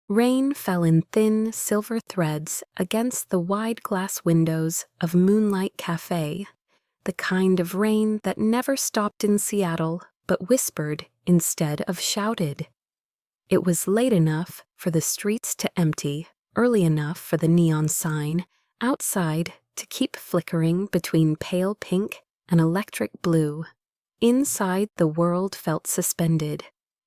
Rain fell in thin silver threads against the wide glass windows of Moonlight Cafe, the kind of rain that never stopped in Seattle but whispered instead of shouted. It was late enough for the streets to empty, early enough for the neon sign outside to keep flickering between pale pink and electric blue. Inside, the world felt suspended.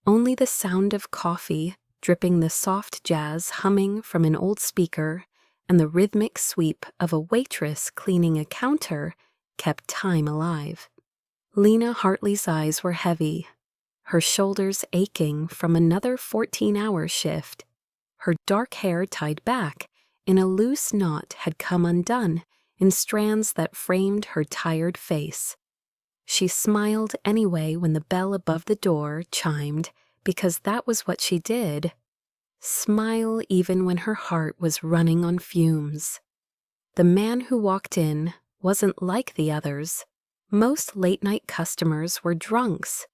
Only the sound of coffee, dripping the soft jazz humming from an old speaker, and the rhythmic sweep of a waitress cleaning a counter kept time alive. Lena Hartley's eyes were heavy, her shoulders aching from another 14-hour shift. Her dark hair tied back in a loose knot had come undone in strands that framed her tired face. She smiled anyway when the bell above the door chimed, because that was what she did. Smile even when her heart was running on fumes. The man who walked in wasn't like the others. Most late-night customers were drunks,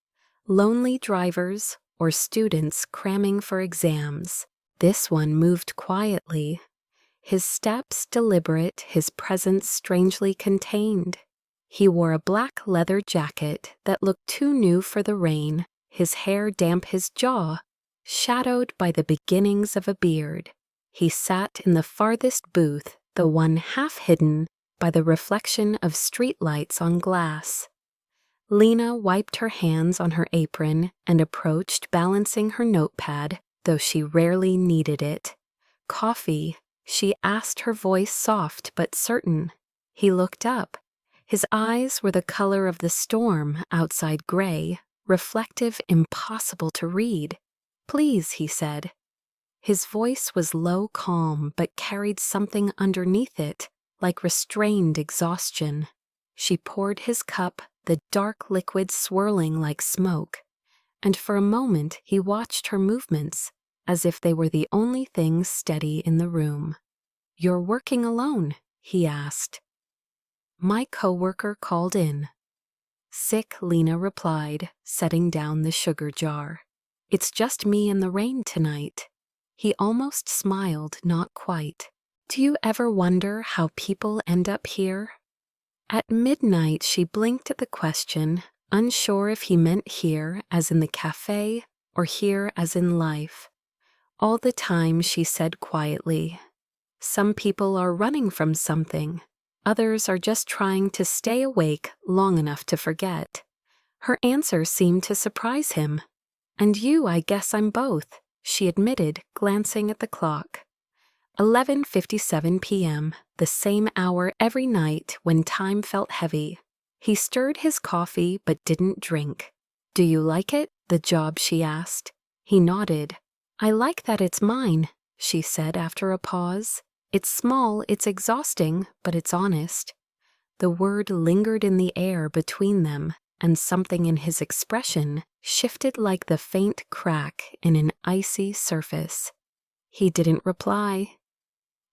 lonely drivers, or students cramming for exams. This one moved quietly, his steps deliberate, his presence strangely contained. He wore a black leather jacket that looked too new for the rain, his hair damp, his jaw shadowed by the beginnings of a beard. He sat in the farthest booth, the one half hidden by the reflection of streetlights on glass. Lena wiped her hands on her apron and approached, balancing her notepad, though she rarely needed it. "Coffee?" she asked, her voice soft but certain. He looked up. His eyes were the color of the storm outside, gray, reflective, impossible to read. "Please," he said. His voice was low, calm, but carried something underneath it, like restrained exhaustion. She poured his cup, the dark liquid swirling like smoke, and for a moment he watched her movements, as if they were the only thing steady in the room. "You're working alone?" he asked. "My coworker called in." "Sick," Lena replied, setting down the sugar jar. "It's just me and the rain tonight." He almost smiled, not quite. "Do you ever wonder how people end up here?" At midnight, she blinked at the question, unsure if he meant here as in the cafe or here as in life. All the time, she said quietly, "Some people are running from something. Others are just trying to stay awake long enough to forget." Her answer seemed to surprise him. "And you, I guess I'm both," she admitted, glancing at the clock. 11:57 p.m., the same hour every night when time felt heavy. He stirred his coffee but didn't drink. "Do you like it, the job?" she asked. He nodded. "I like that it's mine," she said after a pause. "It's small, it's exhausting, but it's honest." The word lingered in the air between them, and something in his expression shifted like the faint crack in an icy surface. He didn't reply.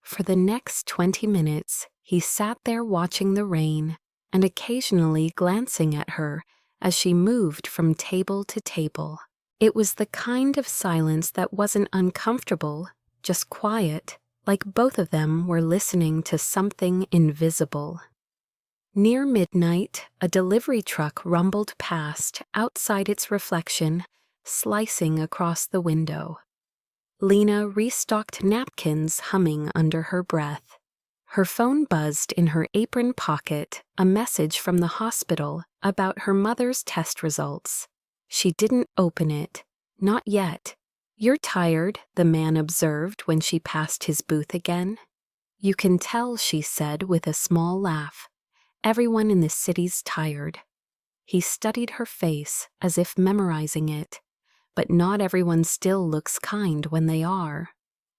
For the next 20 minutes, he sat there watching the rain and occasionally glancing at her as she moved from table to table. It was the kind of silence that wasn't uncomfortable, just quiet, like both of them were listening to something invisible. Near midnight, a delivery truck rumbled past, outside its reflection, slicing across the window. Lena restocked napkins, humming under her breath. Her phone buzzed in her apron pocket, a message from the hospital about her mother's test results. She didn't open it. Not yet. "You're tired," the man observed when she passed his booth again. "You can tell," she said with a small laugh. "Everyone in the city's tired." He studied her face as if memorizing it. But not everyone still looks kind when they are.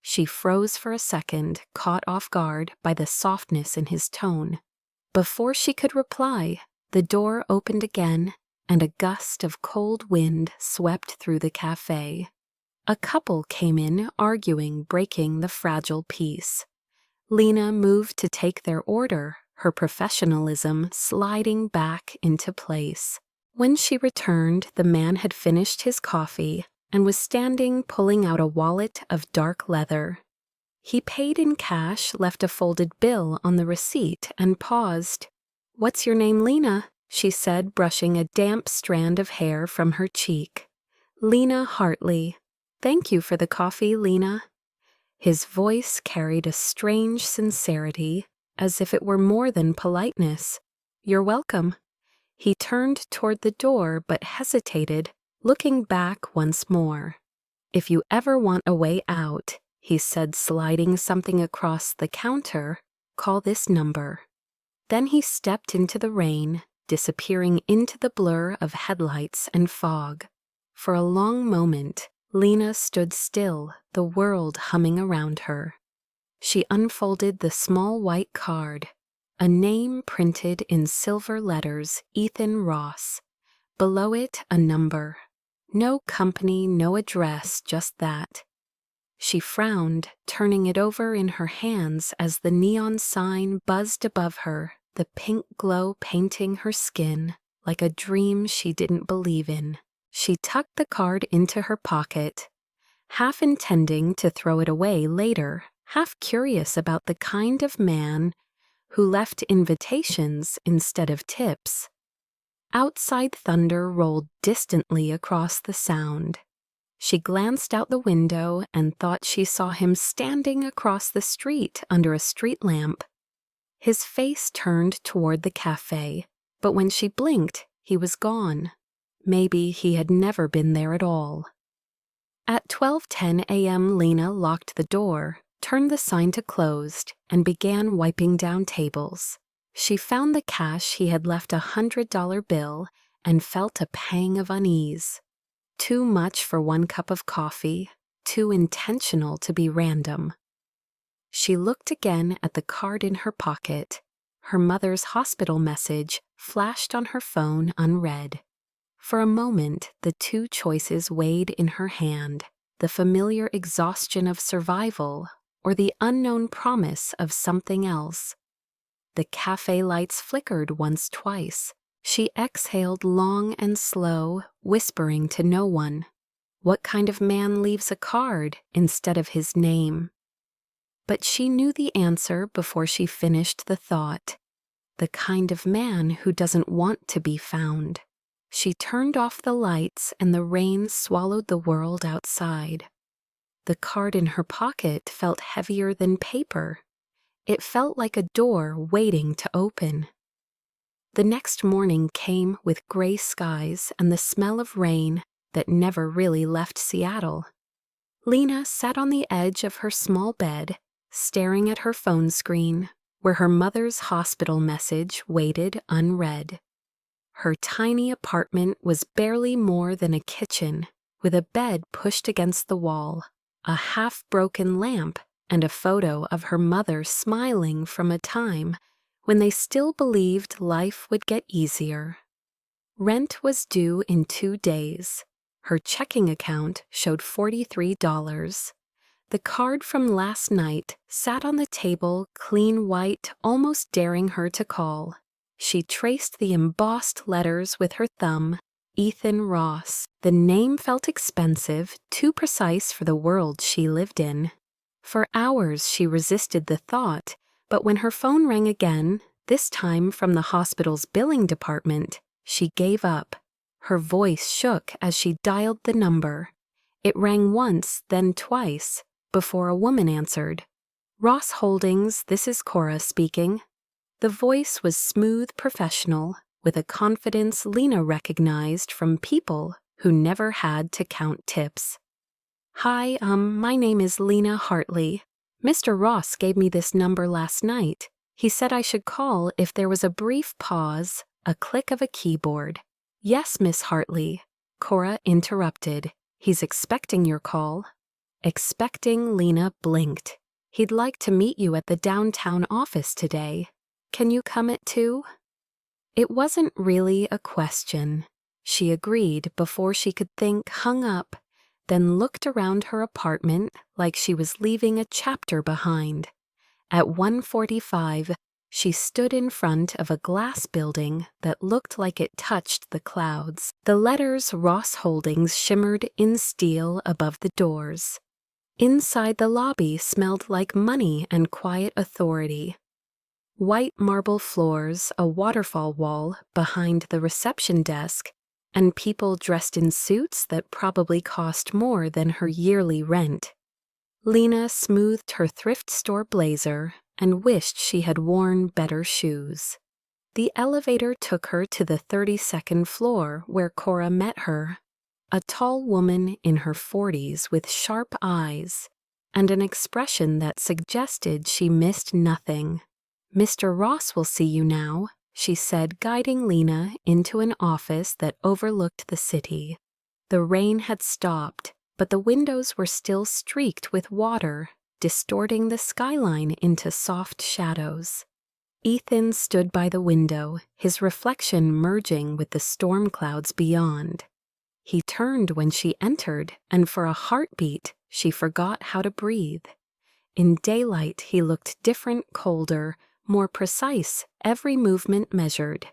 She froze for a second, caught off guard by the softness in his tone. Before she could reply, the door opened again, and a gust of cold wind swept through the cafe. A couple came in, arguing, breaking the fragile peace. Lena moved to take their order, her professionalism sliding back into place. When she returned, the man had finished his coffee, and was standing pulling out a wallet of dark leather. He paid in cash, left a folded bill on the receipt, and paused. "What's your name, Lena?" she said, brushing a damp strand of hair from her cheek. "Lena Hartley. Thank you for the coffee, Lena." His voice carried a strange sincerity, as if it were more than politeness. "You're welcome." He turned toward the door but hesitated, looking back once more. "If you ever want a way out," he said, sliding something across the counter, "call this number." Then he stepped into the rain, disappearing into the blur of headlights and fog. For a long moment, Lena stood still, the world humming around her. She unfolded the small white card, a name printed in silver letters, Ethan Ross. Below it, a number. No company, no address, just that. She frowned, turning it over in her hands as the neon sign buzzed above her, the pink glow painting her skin like a dream she didn't believe in. She tucked the card into her pocket, half intending to throw it away later, half curious about the kind of man who left invitations instead of tips. Outside thunder rolled distantly across the sound. She glanced out the window and thought she saw him standing across the street under a street lamp. His face turned toward the cafe, but when she blinked, he was gone. Maybe he had never been there at all. At 12:10 a.m., Lena locked the door, turned the sign to closed, and began wiping down tables. She found the cash he had left $100 bill and felt a pang of unease. Too much for one cup of coffee, too intentional to be random. She looked again at the card in her pocket. Her mother's hospital message flashed on her phone unread. For a moment, the two choices weighed in her hand, the familiar exhaustion of survival or the unknown promise of something else. The cafe lights flickered once, twice. She exhaled long and slow, whispering to no one. What kind of man leaves a card instead of his name? But she knew the answer before she finished the thought. The kind of man who doesn't want to be found. She turned off the lights and the rain swallowed the world outside. The card in her pocket felt heavier than paper. It felt like a door waiting to open. The next morning came with gray skies and the smell of rain that never really left Seattle. Lena sat on the edge of her small bed, staring at her phone screen, where her mother's hospital message waited unread. Her tiny apartment was barely more than a kitchen, with a bed pushed against the wall, a half-broken lamp, and a photo of her mother smiling from a time when they still believed life would get easier. Rent was due in 2 days. Her checking account showed $43. The card from last night sat on the table, clean white, almost daring her to call. She traced the embossed letters with her thumb. Ethan Ross. The name felt expensive, too precise for the world she lived in. For hours she resisted the thought, but when her phone rang again, this time from the hospital's billing department, she gave up. Her voice shook as she dialed the number. It rang once, then twice, before a woman answered. "Ross Holdings, this is Cora speaking." The voice was smooth, professional, with a confidence Lena recognized from people who never had to count tips. "Hi, my name is Lena Hartley. Mr. Ross gave me this number last night. He said I should call if there was a brief pause, a click of a keyboard." "Yes, Miss Hartley," Cora interrupted. "He's expecting your call." Expecting, Lena blinked. "He'd like to meet you at the downtown office today. Can you come at 2? It wasn't really a question. She agreed before she could think, hung up, then looked around her apartment like she was leaving a chapter behind. At 1:45, She stood in front of a glass building that looked like it touched the clouds. The letters Ross Holdings shimmered in steel above the doors. Inside the lobby smelled like money and quiet authority. White marble floors, a waterfall wall behind the reception desk, and people dressed in suits that probably cost more than her yearly rent. Lena smoothed her thrift store blazer and wished she had worn better shoes. The elevator took her to the 32nd floor where Cora met her, a tall woman in her 40s with sharp eyes and an expression that suggested she missed nothing. "Mr. Ross will see you now," she said, guiding Lena into an office that overlooked the city. The rain had stopped, but the windows were still streaked with water, distorting the skyline into soft shadows. Ethan stood by the window, his reflection merging with the storm clouds beyond. He turned when she entered, and for a heartbeat, she forgot how to breathe. In daylight, he looked different, colder, more precise, every movement measured.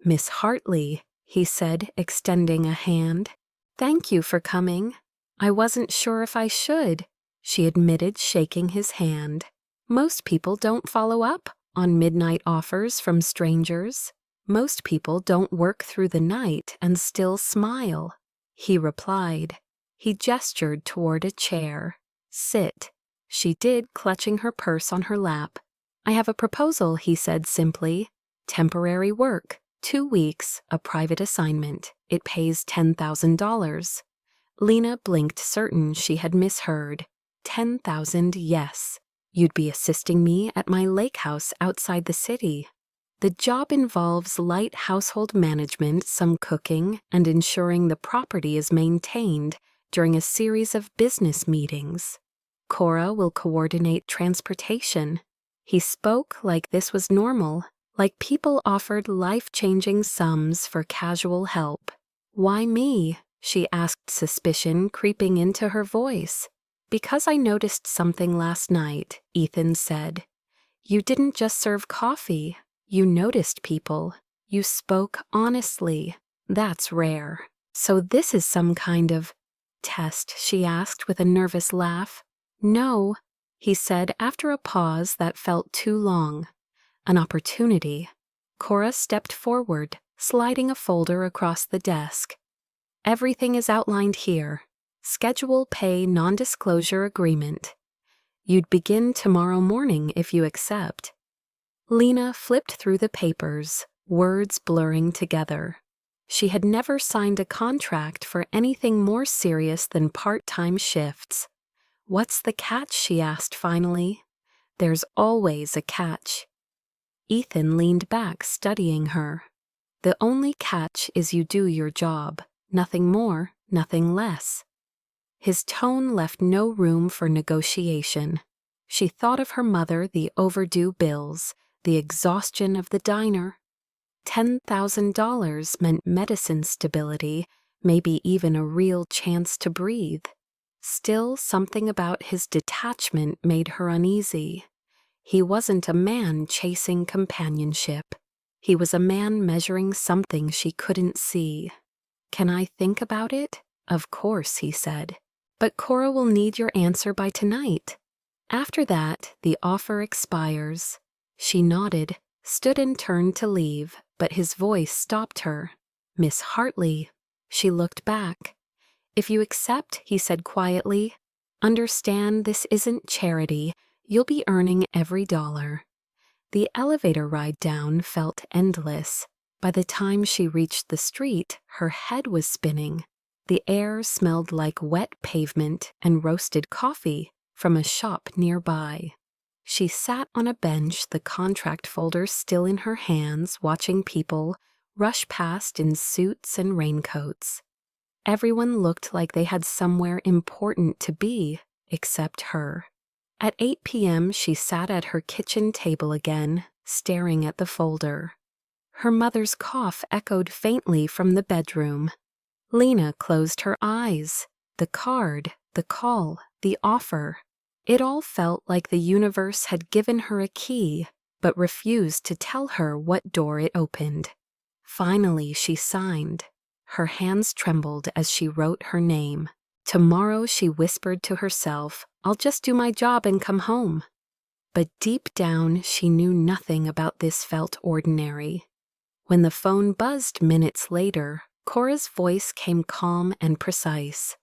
"Miss Hartley," he said, extending a hand. "Thank you for coming. I wasn't sure if I should," she admitted, shaking his hand. "Most people don't follow up on midnight offers from strangers. Most people don't work through the night and still smile," he replied. He gestured toward a chair. "Sit." She did, clutching her purse on her lap. "I have a proposal," he said simply. "Temporary work, 2 weeks, a private assignment. It pays $10,000. Lena blinked, certain she had misheard. 10,000, yes. You'd be assisting me at my lake house outside the city. The job involves light household management, some cooking, and ensuring the property is maintained during a series of business meetings. Cora will coordinate transportation." He spoke like this was normal, like people offered life-changing sums for casual help. "Why me?" she asked, suspicion creeping into her voice. "Because I noticed something last night," Ethan said. "You didn't just serve coffee. You noticed people. You spoke honestly. That's rare. So this is some kind of test?" she asked with a nervous laugh. "No," he said after a pause that felt too long. "An opportunity." Cora stepped forward, sliding a folder across the desk. "Everything is outlined here. Schedule pay non-disclosure agreement. You'd begin tomorrow morning if you accept." Lena flipped through the papers, words blurring together. She had never signed a contract for anything more serious than part-time shifts. "What's the catch?" she asked finally. "There's always a catch." Ethan leaned back, studying her. "The only catch is you do your job. Nothing more, nothing less." His tone left no room for negotiation. She thought of her mother, the overdue bills, the exhaustion of the diner. $10,000 meant medicine stability, maybe even a real chance to breathe. Still, something about his detachment made her uneasy. He wasn't a man chasing companionship. He was a man measuring something she couldn't see. "Can I think about it?" "Of course," he said. "But Cora will need your answer by tonight. After that, the offer expires." She nodded, stood and turned to leave, but his voice stopped her. "Miss Hartley." She looked back. "If you accept," he said quietly, "understand this isn't charity. You'll be earning every dollar." The elevator ride down felt endless. By the time she reached the street, her head was spinning. The air smelled like wet pavement and roasted coffee from a shop nearby. She sat on a bench, the contract folder still in her hands, watching people rush past in suits and raincoats. Everyone looked like they had somewhere important to be, except her. At 8 p.m., she sat at her kitchen table again, staring at the folder. Her mother's cough echoed faintly from the bedroom. Lena closed her eyes. The card, the call, the offer. It all felt like the universe had given her a key, but refused to tell her what door it opened. Finally, she signed. Her hands trembled as she wrote her name. Tomorrow, she whispered to herself, I'll just do my job and come home. But deep down, she knew nothing about this felt ordinary. When the phone buzzed minutes later, Cora's voice came calm and precise.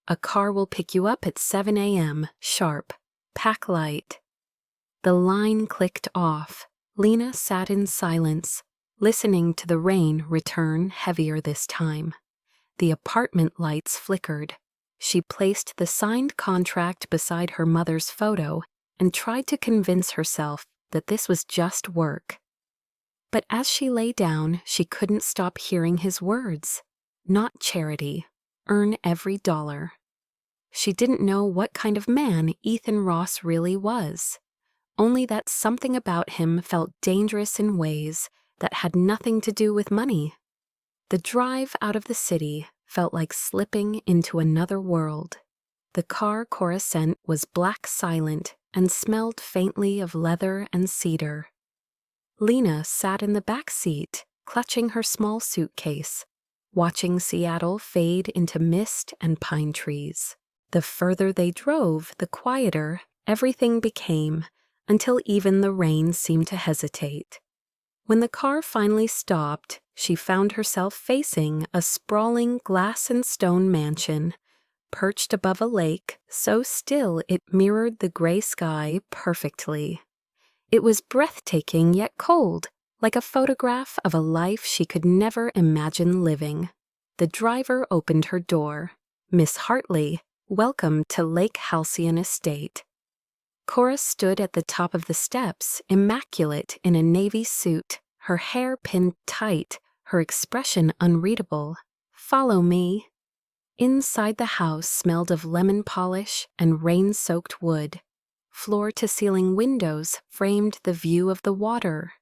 A car will pick you up at 7 a.m., sharp. Pack light. The line clicked off. Lena sat in silence, listening to the rain return heavier this time. The apartment lights flickered. She placed the signed contract beside her mother's photo and tried to convince herself that this was just work. But as she lay down, she couldn't stop hearing his words. Not charity. Earn every dollar. She didn't know what kind of man Ethan Ross really was, only that something about him felt dangerous in ways that had nothing to do with money. The drive out of the city felt like slipping into another world. The car Cora sent was black silent and smelled faintly of leather and cedar. Lena sat in the back seat, clutching her small suitcase, watching Seattle fade into mist and pine trees. The further they drove, the quieter everything became, until even the rain seemed to hesitate. When the car finally stopped, she found herself facing a sprawling glass and stone mansion, perched above a lake so still it mirrored the gray sky perfectly. It was breathtaking yet cold, like a photograph of a life she could never imagine living. The driver opened her door. Miss Hartley, welcome to Lake Halcyon Estate. Cora stood at the top of the steps, immaculate in a navy suit, her hair pinned tight, her expression unreadable. Follow me. Inside the house smelled of lemon polish and rain-soaked wood. Floor-to-ceiling windows framed the view of the water.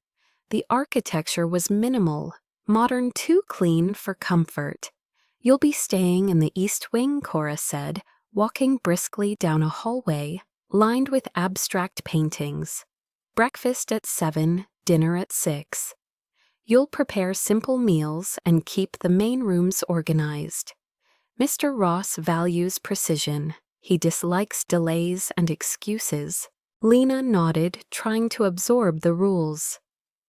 The architecture was minimal, modern too clean for comfort. You'll be staying in the East Wing, Cora said, walking briskly down a hallway lined with abstract paintings. Breakfast at 7, dinner at 6. You'll prepare simple meals and keep the main rooms organized. Mr. Ross values precision. He dislikes delays and excuses. Lena nodded, trying to absorb the rules.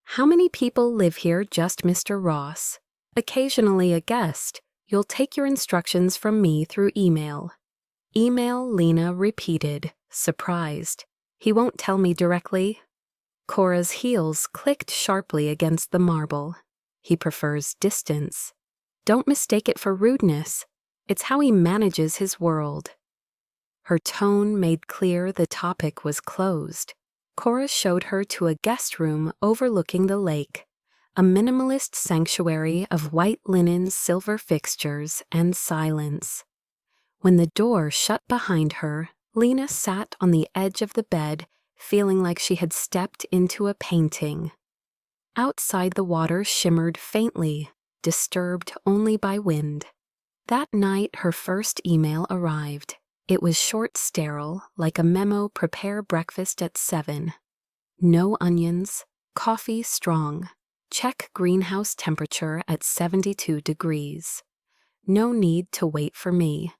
How many people live here? Just Mr. Ross. Occasionally a guest. You'll take your instructions from me through email. Email, Lena repeated, surprised. He won't tell me directly. Cora's heels clicked sharply against the marble. He prefers distance. Don't mistake it for rudeness. It's how he manages his world. Her tone made clear the topic was closed. Cora showed her to a guest room overlooking the lake, a minimalist sanctuary of white linen, silver fixtures, and silence. When the door shut behind her, Lena sat on the edge of the bed, feeling like she had stepped into a painting. Outside, the water shimmered faintly, disturbed only by wind. That night, her first email arrived. It was short, sterile, like a memo, prepare breakfast at 7. No onions, coffee strong, check greenhouse temperature at 72 degrees. No need to wait for me.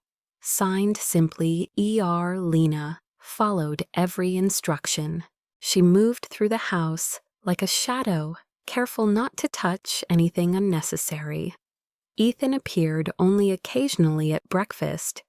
Signed simply E.R. Lena, followed every instruction. She moved through the house like a shadow, careful not to touch anything unnecessary. Ethan appeared only occasionally at breakfast,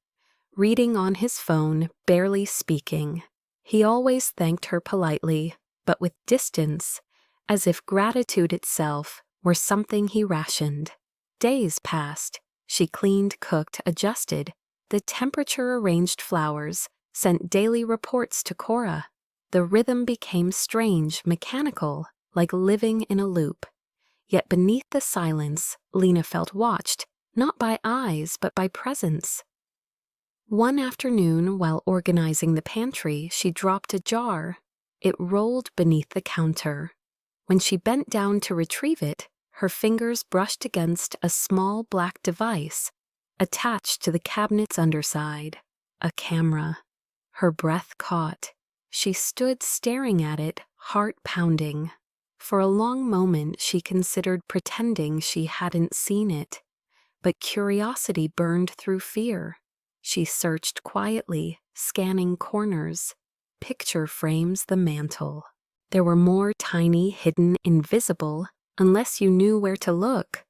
reading on his phone, barely speaking. He always thanked her politely, but with distance, as if gratitude itself were something he rationed. Days passed. She cleaned, cooked, adjusted. The temperature-arranged flowers sent daily reports to Cora. The rhythm became strange, mechanical, like living in a loop. Yet beneath the silence, Lena felt watched, not by eyes, but by presence. One afternoon, while organizing the pantry, she dropped a jar. It rolled beneath the counter. When she bent down to retrieve it, her fingers brushed against a small black device attached to the cabinet's underside, a camera. Her breath caught. She stood staring at it, heart pounding. For a long moment she considered pretending she hadn't seen it, but curiosity burned through fear. She searched quietly, scanning corners, picture frames, the mantel. There were more tiny, hidden, invisible, unless you knew where to look.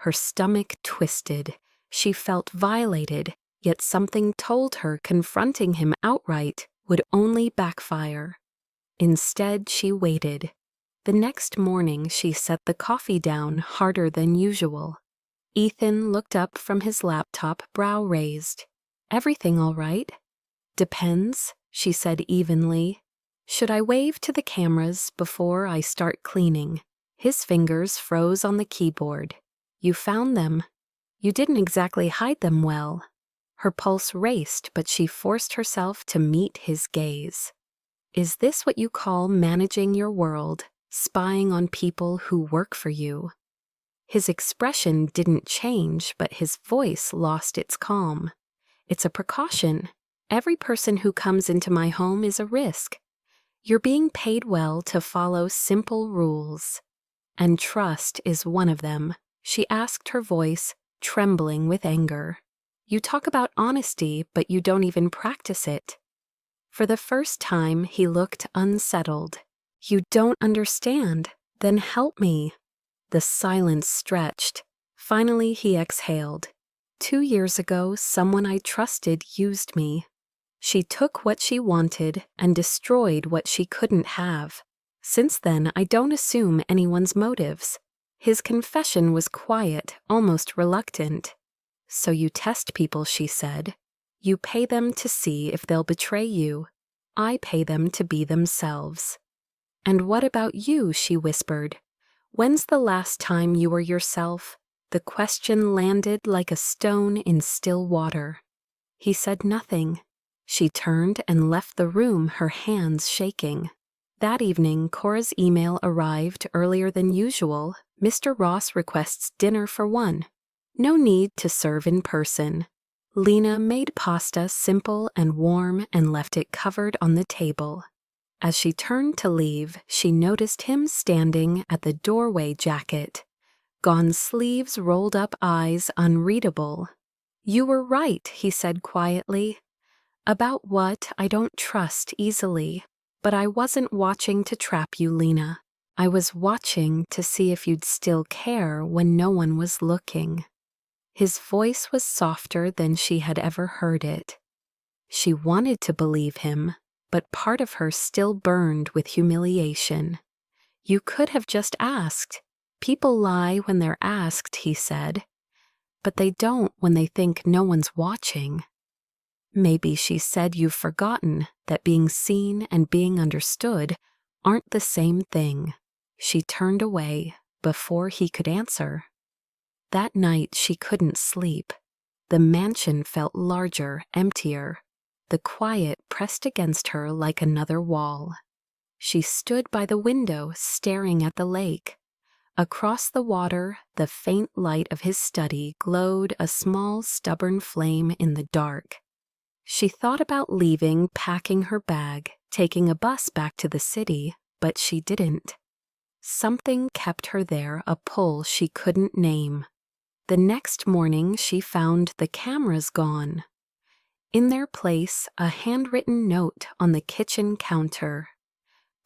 Her stomach twisted. She felt violated, yet something told her confronting him outright would only backfire. Instead, she waited. The next morning, she set the coffee down harder than usual. Ethan looked up from his laptop, brow raised. "Everything all right?" "Depends," she said evenly. "Should I wave to the cameras before I start cleaning?" His fingers froze on the keyboard. "You found them. You didn't exactly hide them well." Her pulse raced, but she forced herself to meet his gaze. "Is this what you call managing your world, spying on people who work for you?" His expression didn't change, but his voice lost its calm. "It's a precaution. Every person who comes into my home is a risk. You're being paid well to follow simple rules. And trust is one of them," she asked, her voice trembling with anger. "You talk about honesty, but you don't even practice it." For the first time, he looked unsettled. "You don't understand. Then help me." The silence stretched. Finally, he exhaled. 2 years ago, someone I trusted used me. She took what she wanted and destroyed what she couldn't have. Since then, I don't assume anyone's motives." His confession was quiet, almost reluctant. "So you test people," she said. "You pay them to see if they'll betray you. I pay them to be themselves." "And what about you?" she whispered. "When's the last time you were yourself?" The question landed like a stone in still water. He said nothing. She turned and left the room, her hands shaking. That evening, Cora's email arrived earlier than usual. "Mr. Ross requests dinner for one. No need to serve in person." Lena made pasta simple and warm and left it covered on the table. As she turned to leave, she noticed him standing at the doorway, jacket gone, sleeves rolled up, eyes unreadable. "You were right," he said quietly. "About what I don't trust easily. But I wasn't watching to trap you, Lena. I was watching to see if you'd still care when no one was looking." His voice was softer than she had ever heard it. She wanted to believe him, but part of her still burned with humiliation. "You could have just asked. People lie when they're asked," he said. "But they don't when they think no one's watching." Maybe, she said, "you've forgotten that being seen and being understood aren't the same thing." She turned away before he could answer. That night she couldn't sleep. The mansion felt larger, emptier. The quiet pressed against her like another wall. She stood by the window, staring at the lake. Across the water, the faint light of his study glowed, a small, stubborn flame in the dark. She thought about leaving, packing her bag, taking a bus back to the city, but she didn't. Something kept her there, a pull she couldn't name. The next morning, she found the cameras gone. In their place, a handwritten note on the kitchen counter.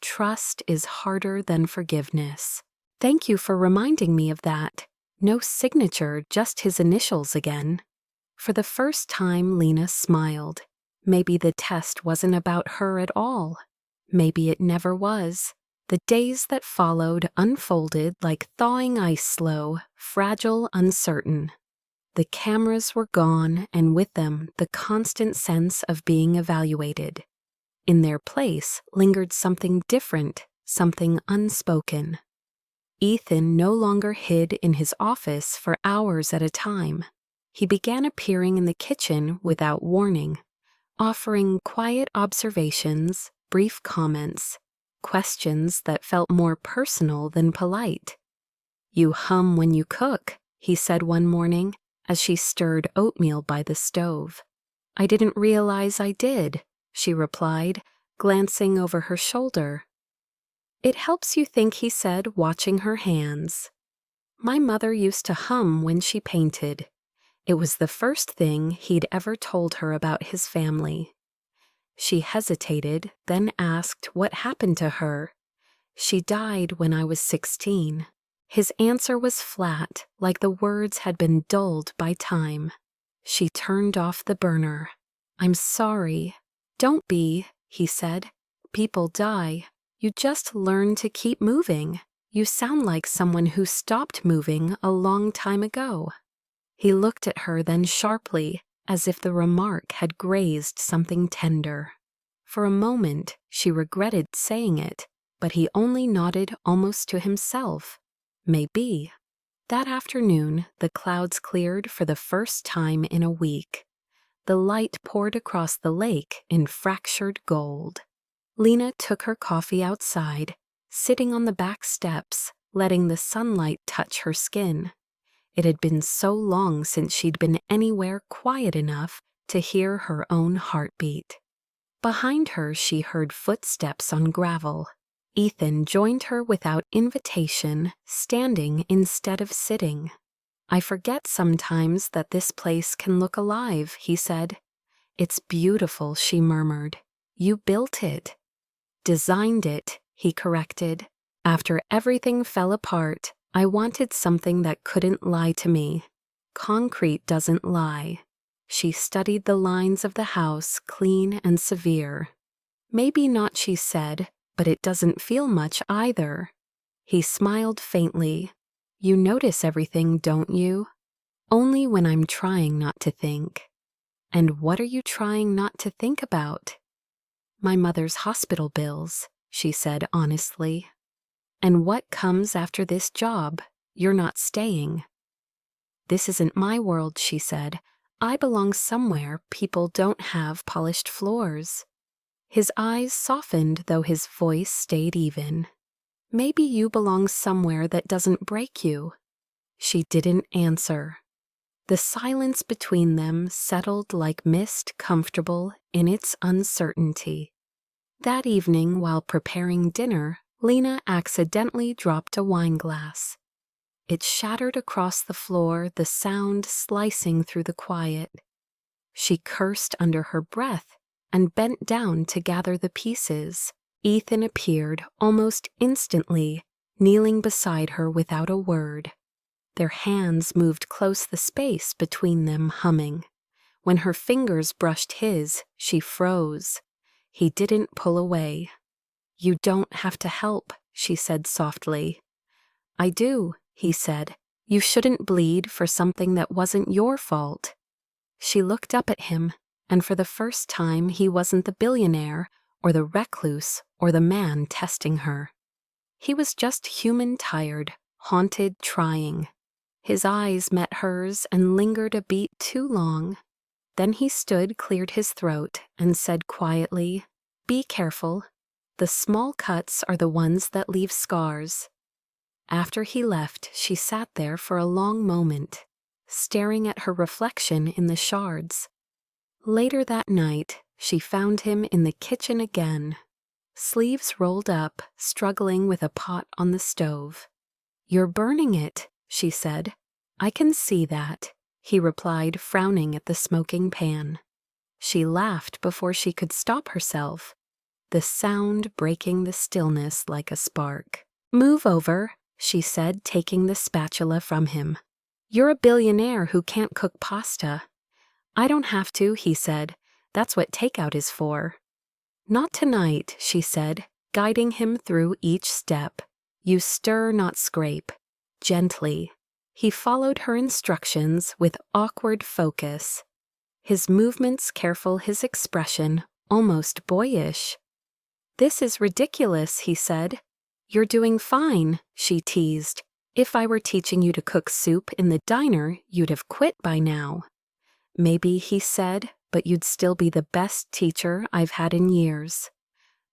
"Trust is harder than forgiveness. Thank you for reminding me of that." No signature, just his initials again. For the first time, Lena smiled. Maybe the test wasn't about her at all. Maybe it never was. The days that followed unfolded like thawing ice, slow, fragile, uncertain. The cameras were gone, and with them the constant sense of being evaluated. In their place lingered something different, something unspoken. Ethan no longer hid in his office for hours at a time. He began appearing in the kitchen without warning, offering quiet observations, brief comments, questions that felt more personal than polite. "You hum when you cook," he said one morning as she stirred oatmeal by the stove. "I didn't realize I did," she replied, glancing over her shoulder. It helps you think, he said, watching her hands. My mother used to hum when she painted. It was the first thing he'd ever told her about his family. She hesitated, then asked what happened to her. She died when I was 16. His answer was flat, like the words had been dulled by time. She turned off the burner. I'm sorry. Don't be, he said. People die. You just learn to keep moving. You sound like someone who stopped moving a long time ago. He looked at her then sharply, as if the remark had grazed something tender. For a moment, she regretted saying it, but he only nodded almost to himself. Maybe. That afternoon, the clouds cleared for the first time in a week. The light poured across the lake in fractured gold. Lena took her coffee outside, sitting on the back steps, letting the sunlight touch her skin. It had been so long since she'd been anywhere quiet enough to hear her own heartbeat. Behind her, she heard footsteps on gravel. Ethan joined her without invitation, standing instead of sitting. I forget sometimes that this place can look alive, he said. It's beautiful, she murmured. You built it. Designed it, he corrected. After everything fell apart, I wanted something that couldn't lie to me. Concrete doesn't lie. She studied the lines of the house, clean and severe. Maybe not, she said, but it doesn't feel much either. He smiled faintly. You notice everything, don't you? Only when I'm trying not to think. And what are you trying not to think about? My mother's hospital bills, she said honestly. And what comes after this job? You're not staying. This isn't my world, she said. I belong somewhere people don't have polished floors. His eyes softened, though his voice stayed even. Maybe you belong somewhere that doesn't break you. She didn't answer. The silence between them settled like mist, comfortable in its uncertainty. That evening, while preparing dinner, Lena accidentally dropped a wine glass. It shattered across the floor, the sound slicing through the quiet. She cursed under her breath and bent down to gather the pieces. Ethan appeared almost instantly, kneeling beside her without a word. Their hands moved close the space between them, humming. When her fingers brushed his, she froze. He didn't pull away. You don't have to help, she said softly. I do, he said. You shouldn't bleed for something that wasn't your fault. She looked up at him, and for the first time he wasn't the billionaire, or the recluse, or the man testing her. He was just human, tired, haunted, trying. His eyes met hers and lingered a beat too long. Then he stood, cleared his throat, and said quietly, Be careful. The small cuts are the ones that leave scars. After he left, she sat there for a long moment, staring at her reflection in the shards. Later that night, she found him in the kitchen again, sleeves rolled up, struggling with a pot on the stove. You're burning it, she said. I can see that, he replied, frowning at the smoking pan. She laughed before she could stop herself, the sound breaking the stillness like a spark. Move over, she said, taking the spatula from him. You're a billionaire who can't cook pasta. I don't have to, he said. That's what takeout is for. Not tonight, she said, guiding him through each step. You stir, not scrape. Gently. He followed her instructions with awkward focus. His movements careful, his expression almost boyish. This is ridiculous, he said. You're doing fine, she teased. If I were teaching you to cook soup in the diner, you'd have quit by now. Maybe, he said, but you'd still be the best teacher I've had in years.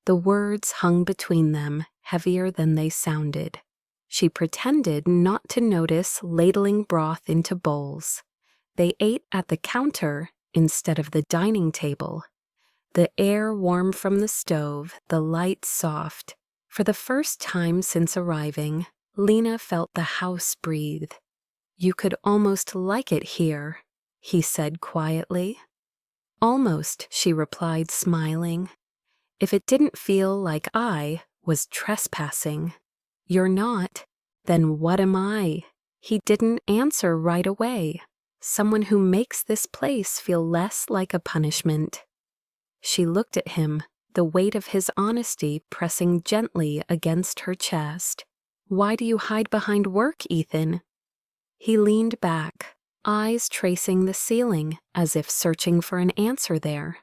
The words hung between them, heavier than they sounded. She pretended not to notice, ladling broth into bowls. They ate at the counter instead of the dining table. The air warm from the stove, the light soft. For the first time since arriving, Lena felt the house breathe. "You could almost like it here," he said quietly. "Almost," she replied, smiling. "If it didn't feel like I was trespassing." "You're not. Then what am I?" He didn't answer right away. "Someone who makes this place feel less like a punishment." She looked at him, the weight of his honesty pressing gently against her chest. "Why do you hide behind work, Ethan?" He leaned back, eyes tracing the ceiling as if searching for an answer there.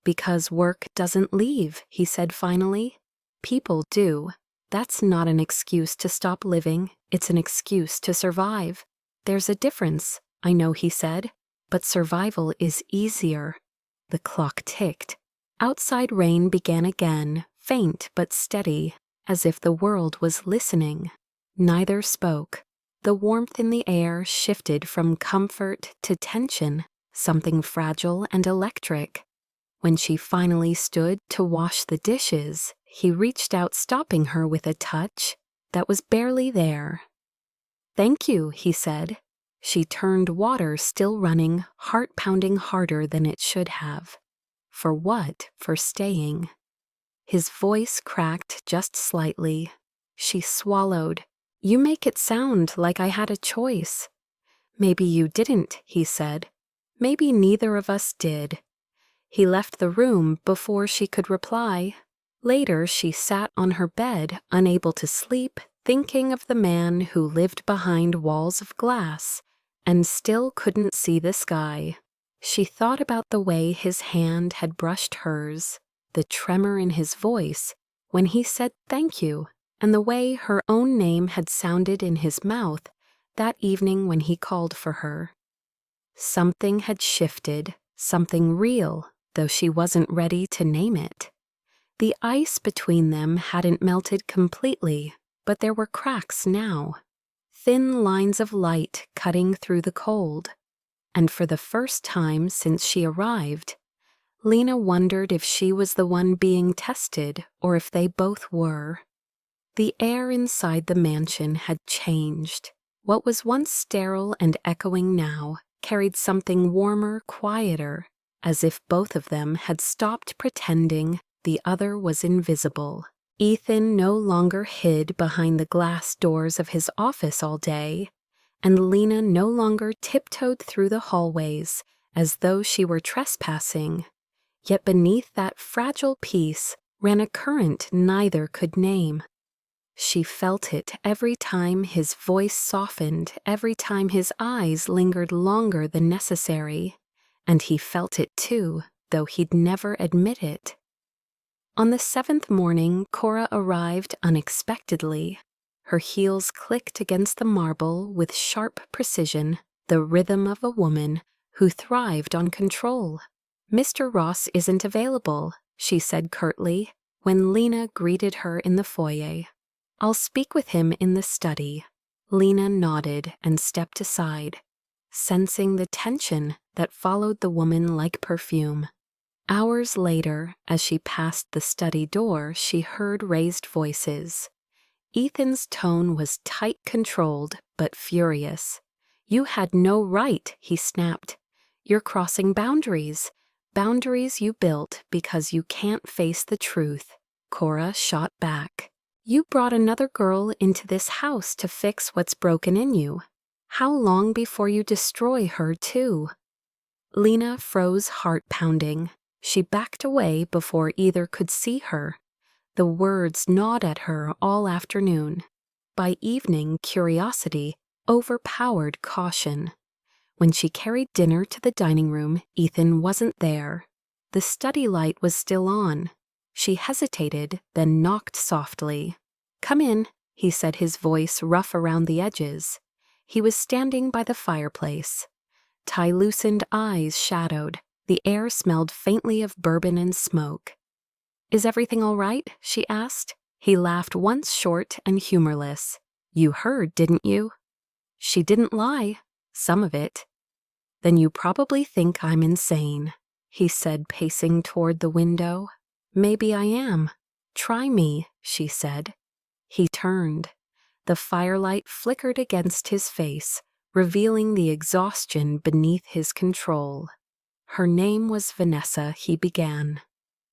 "Because work doesn't leave," he said finally. "People do. That's not an excuse to stop living, it's an excuse to survive. There's a difference, I know," he said, "but survival is easier." The clock ticked. Outside rain began again, faint but steady, as if the world was listening. Neither spoke. The warmth in the air shifted from comfort to tension, something fragile and electric. When she finally stood to wash the dishes, he reached out, stopping her with a touch that was barely there. "Thank you," he said. She turned, water still running, heart pounding harder than it should have. For what? For staying. His voice cracked just slightly. She swallowed. "You make it sound like I had a choice." "Maybe you didn't," he said. "Maybe neither of us did." He left the room before she could reply. Later, she sat on her bed, unable to sleep, thinking of the man who lived behind walls of glass and still couldn't see the sky. She thought about the way his hand had brushed hers, the tremor in his voice when he said thank you, and the way her own name had sounded in his mouth that evening when he called for her. Something had shifted, something real, though she wasn't ready to name it. The ice between them hadn't melted completely, but there were cracks now, thin lines of light cutting through the cold. And for the first time since she arrived, Lena wondered if she was the one being tested or if they both were. The air inside the mansion had changed. What was once sterile and echoing now carried something warmer, quieter, as if both of them had stopped pretending the other was invisible. Ethan no longer hid behind the glass doors of his office all day, and Lena no longer tiptoed through the hallways as though she were trespassing. Yet beneath that fragile peace ran a current neither could name. She felt it every time his voice softened, every time his eyes lingered longer than necessary, and he felt it too, though he'd never admit it. On the 7th morning, Cora arrived unexpectedly. Her heels clicked against the marble with sharp precision, the rhythm of a woman who thrived on control. "Mr. Ross isn't available," she said curtly when Lena greeted her in the foyer. "I'll speak with him in the study." Lena nodded and stepped aside, sensing the tension that followed the woman like perfume. Hours later, as she passed the study door, she heard raised voices. Ethan's tone was tight, controlled, but furious. "You had no right," he snapped. "You're crossing boundaries. Boundaries you built because you can't face the truth." Cora shot back. "You brought another girl into this house to fix what's broken in you. How long before you destroy her, too?" Lena froze, heart pounding. She backed away before either could see her. The words gnawed at her all afternoon. By evening, curiosity overpowered caution. When she carried dinner to the dining room, Ethan wasn't there. The study light was still on. She hesitated, then knocked softly. "Come in," he said, his voice rough around the edges. He was standing by the fireplace. Tie-loosened eyes shadowed. The air smelled faintly of bourbon and smoke. "Is everything all right?" she asked. He laughed once, short and humorless. "You heard, didn't you?" She didn't lie. Some of it. "Then you probably think I'm insane," he said, pacing toward the window. "Maybe I am. "Try me," she said. He turned. The firelight flickered against his face, revealing the exhaustion beneath his control. "Her name was Vanessa," he began.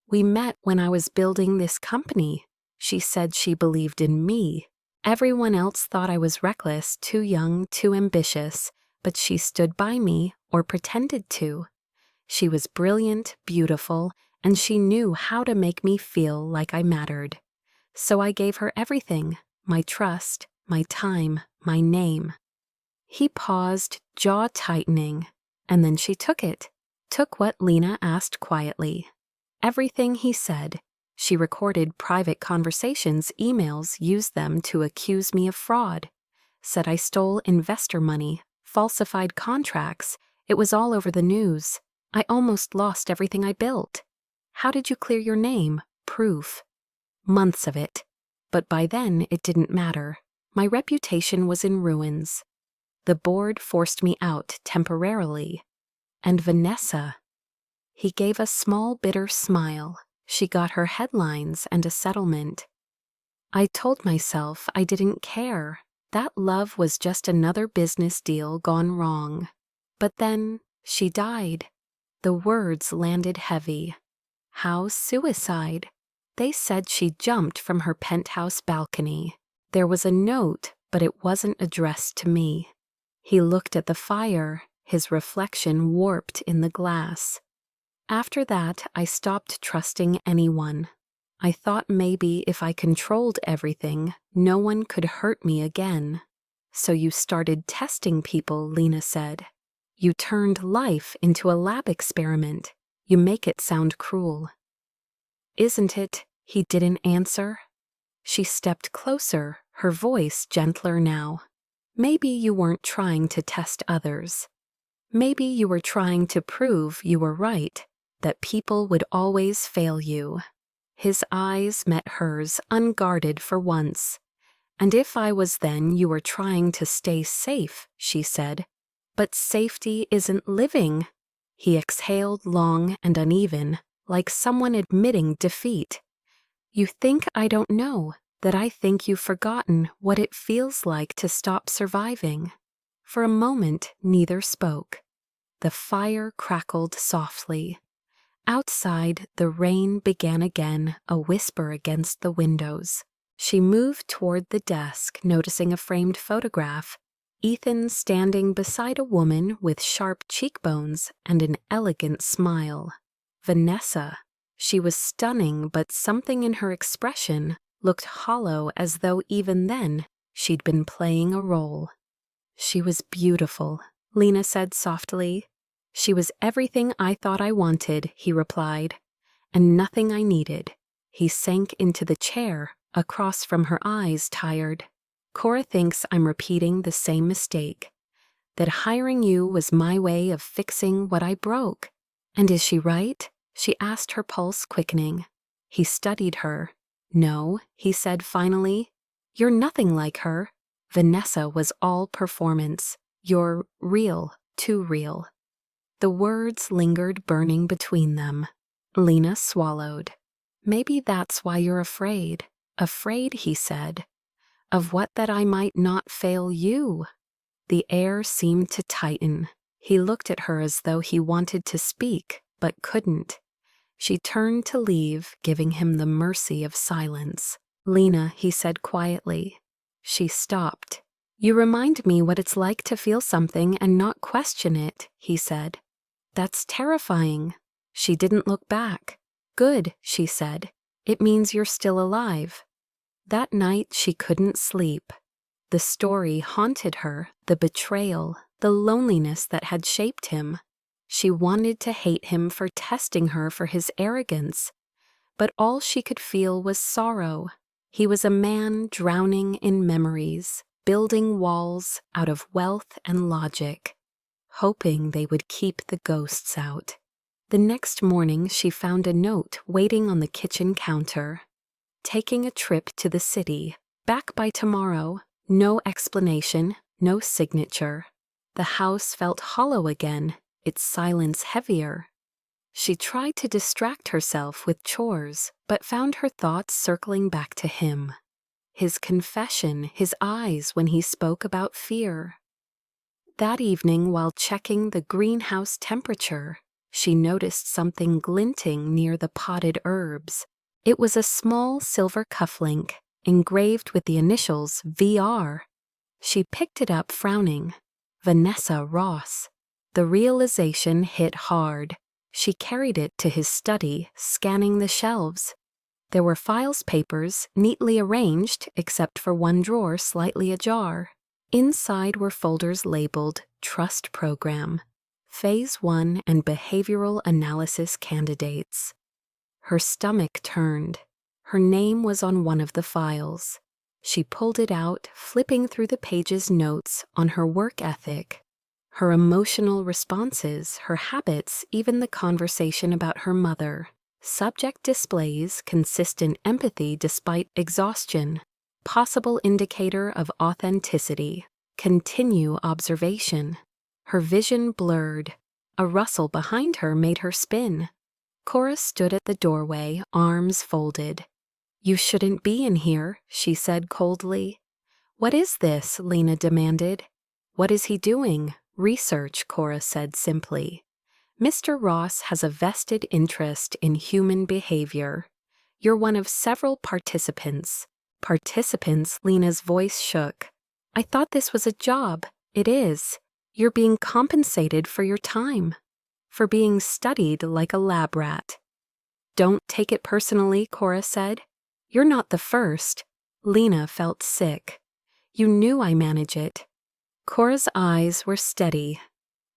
"We met when I was building this company. She said she believed in me. Everyone else thought I was reckless, too young, too ambitious, but she stood by me, or pretended to. She was brilliant, beautiful, and she knew how to make me feel like I mattered. So I gave her everything, my trust, my time, my name." He paused, jaw tightening, and then she took it. Took what Lena asked quietly. Everything he said. She recorded private conversations, emails, used them to accuse me of fraud. Said I stole investor money, falsified contracts. It was all over the news. I almost lost everything I built. "How did you clear your name?" "Proof." Months of it. But by then it didn't matter. My reputation was in ruins. The board forced me out temporarily. And Vanessa. He gave a small bitter smile. She got her headlines and a settlement. I told myself I didn't care. That love was just another business deal gone wrong. But then she died. The words landed heavy. How suicide? They said she jumped from her penthouse balcony. There was a note, but it wasn't addressed to me. He looked at the fire, his reflection warped in the glass. After that, I stopped trusting anyone. I thought maybe if I controlled everything, no one could hurt me again. "So you started testing people," Lena said. "You turned life into a lab experiment. You make it sound cruel." "Isn't it?" He didn't answer. She stepped closer, her voice gentler now. "Maybe you weren't trying to test others. Maybe you were trying to prove you were right, that people would always fail you." His eyes met hers, unguarded for once. "And if I was, then you were trying to stay safe," she said. "But safety isn't living." He exhaled long and uneven, like someone admitting defeat. "You think I don't know, that I think you've forgotten what it feels like to stop surviving." For a moment, neither spoke. The fire crackled softly. Outside, the rain began again, a whisper against the windows. She moved toward the desk, noticing a framed photograph. Ethan standing beside a woman with sharp cheekbones and an elegant smile. Vanessa. She was stunning, but something in her expression looked hollow, as though even then she'd been playing a role. "She was beautiful," Lena said softly. "She was everything I thought I wanted," he replied, "and nothing I needed." He sank into the chair, across from her, eyes tired. "Cora thinks I'm repeating the same mistake. That hiring you was my way of fixing what I broke. And is she right?" she asked, her pulse quickening. He studied her. "No," he said finally. "You're nothing like her. Vanessa was all performance. You're real, too real." The words lingered burning between them. Lena swallowed. "Maybe that's why you're afraid." "Afraid," he said. "Of what? That I might not fail you?" The air seemed to tighten. He looked at her as though he wanted to speak, but couldn't. She turned to leave, giving him the mercy of silence. "Lena," he said quietly. She stopped. "You remind me what it's like to feel something and not question it," he said. "That's terrifying." She didn't look back. "Good," she said. "It means you're still alive." That night she couldn't sleep. The story haunted her, the betrayal, the loneliness that had shaped him. She wanted to hate him for testing her for his arrogance, but all she could feel was sorrow. He was a man drowning in memories, building walls out of wealth and logic, hoping they would keep the ghosts out. The next morning she found a note waiting on the kitchen counter. "Taking a trip to the city. Back by tomorrow." No explanation, no signature. The house felt hollow again, its silence heavier. She tried to distract herself with chores, but found her thoughts circling back to him. His confession, his eyes when he spoke about fear. That evening, while checking the greenhouse temperature, she noticed something glinting near the potted herbs. It was a small silver cufflink, engraved with the initials VR. She picked it up, frowning. Vanessa Ross. The realization hit hard. She carried it to his study, scanning the shelves. There were files, papers, neatly arranged, except for one drawer slightly ajar. Inside were folders labeled Trust Program, Phase 1 and Behavioral Analysis Candidates. Her stomach turned. Her name was on one of the files. She pulled it out, flipping through the page's notes on her work ethic, her emotional responses, her habits, even the conversation about her mother. Subject displays consistent empathy despite exhaustion. Possible indicator of authenticity. Continue observation. Her vision blurred. A rustle behind her made her spin. Cora stood at the doorway, arms folded. "You shouldn't be in here," she said coldly. "What is this?" Lena demanded. "What is he doing?" "Research," Cora said simply. "Mr. Ross has a vested interest in human behavior. You're one of several participants." "Participants?" Lena's voice shook. "I thought this was a job." "It is. You're being compensated for your time. For being studied like a lab rat." "Don't take it personally," Cora said. "You're not the first." Lena felt sick. "You knew I manage it." Cora's eyes were steady.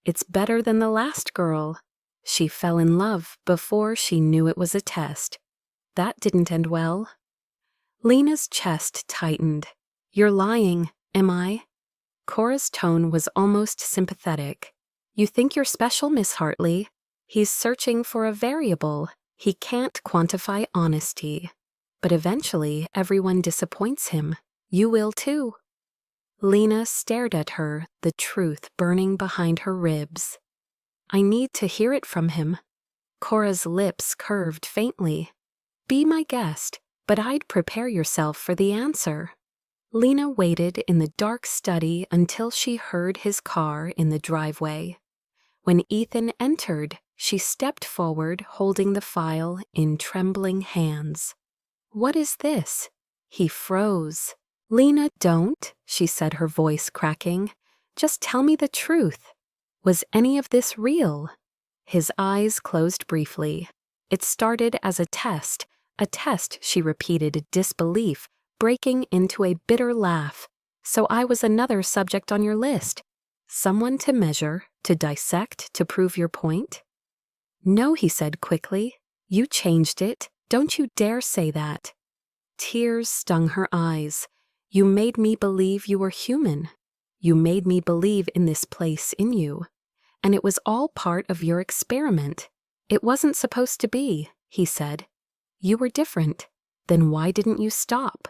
"It's better than the last girl. She fell in love before she knew it was a test. That didn't end well." Lena's chest tightened. "You're lying, am I?" Cora's tone was almost sympathetic. "You think you're special, Miss Hartley. He's searching for a variable. He can't quantify honesty. But eventually, everyone disappoints him. You will too." Lena stared at her, the truth burning behind her ribs. "I need to hear it from him." Cora's lips curved faintly. "Be my guest, but I'd prepare yourself for the answer." Lena waited in the dark study until she heard his car in the driveway. When Ethan entered, she stepped forward, holding the file in trembling hands. "What is this?" He froze. "Lena, don't," she said, her voice cracking. "Just tell me the truth. Was any of this real?" His eyes closed briefly. "It started as a test, she repeated, disbelief, breaking into a bitter laugh. "So I was another subject on your list. Someone to measure, to dissect, to prove your point?" "No," he said quickly. "You changed it. Don't you dare say that." Tears stung her eyes. "You made me believe you were human. You made me believe in this place in you. And it was all part of your experiment. It wasn't supposed to be," he said. "You were different. Then why didn't you stop?"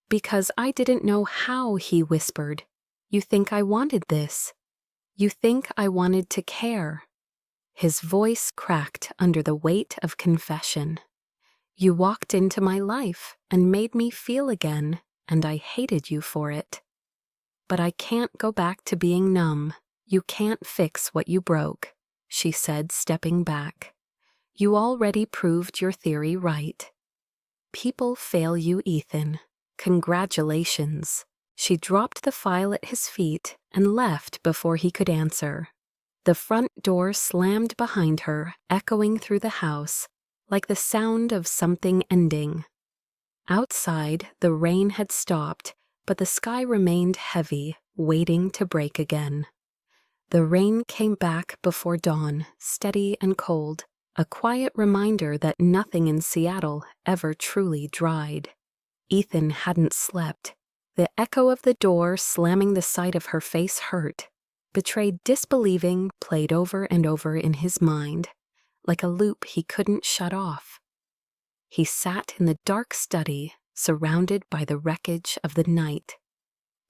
"Because I didn't know how," he whispered. "You think I wanted this. You think I wanted to care." His voice cracked under the weight of confession. "You walked into my life and made me feel again, and I hated you for it. But I can't go back to being numb. You can't fix what you broke," she said, stepping back. "You already proved your theory right. People fail you, Ethan. Congratulations." She dropped the file at his feet and left before he could answer. The front door slammed behind her, echoing through the house, like the sound of something ending. Outside, the rain had stopped, but the sky remained heavy, waiting to break again. The rain came back before dawn, steady and cold, a quiet reminder that nothing in Seattle ever truly dried. Ethan hadn't slept. The echo of the door slamming the side of her face hurt. Betrayed disbelieving played over and over in his mind, like a loop he couldn't shut off. He sat in the dark study, surrounded by the wreckage of the night.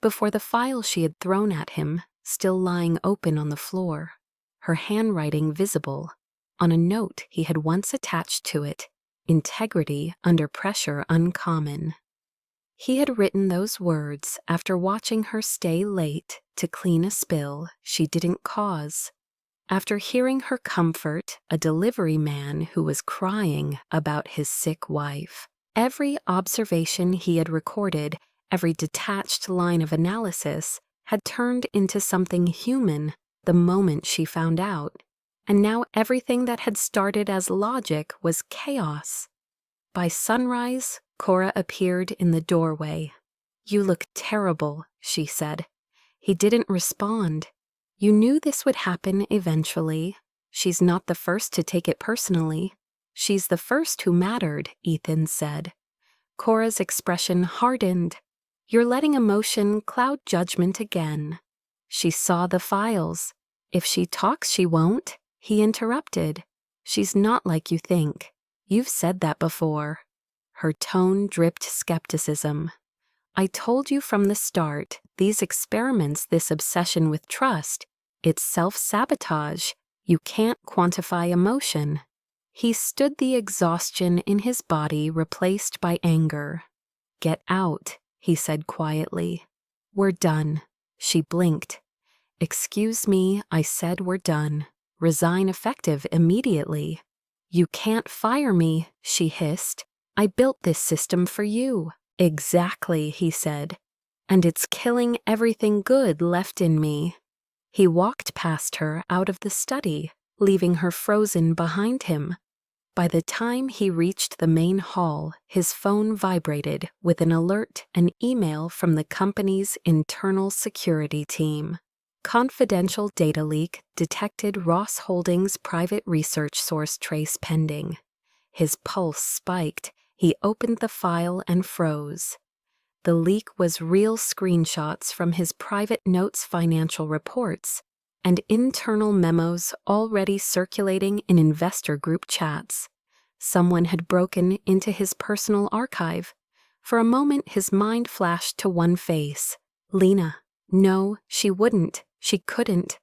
Before the file she had thrown at him, still lying open on the floor, her handwriting visible, on a note he had once attached to it, "Integrity under pressure uncommon." He had written those words after watching her stay late to clean a spill she didn't cause, after hearing her comfort a delivery man who was crying about his sick wife. Every observation he had recorded, every detached line of analysis, had turned into something human the moment she found out, and now everything that had started as logic was chaos. By sunrise, Cora appeared in the doorway. "You look terrible," she said. He didn't respond. "You knew this would happen eventually. She's not the first to take it personally. She's the first who mattered," Ethan said. Cora's expression hardened. "You're letting emotion cloud judgment again." She saw the files. "If she talks, she won't," he interrupted. "She's not like you think. You've said that before." Her tone dripped skepticism. "I told you from the start, these experiments, this obsession with trust, it's self-sabotage. You can't quantify emotion." He stood, the exhaustion in his body replaced by anger. "Get out," he said quietly. "We're done." She blinked. "Excuse me, I said we're done. Resign effective immediately." "You can't fire me," she hissed. "I built this system for you." "Exactly," he said. "And it's killing everything good left in me." He walked past her out of the study, leaving her frozen behind him. By the time he reached the main hall, his phone vibrated with an alert, an email from the company's internal security team. Confidential data leak detected. Ross Holdings private research source trace pending. His pulse spiked. He opened the file and froze. The leak was real screenshots from his private notes, financial reports, and internal memos already circulating in investor group chats. Someone had broken into his personal archive. For a moment his mind flashed to one face. Lena. No, she wouldn't. She couldn't.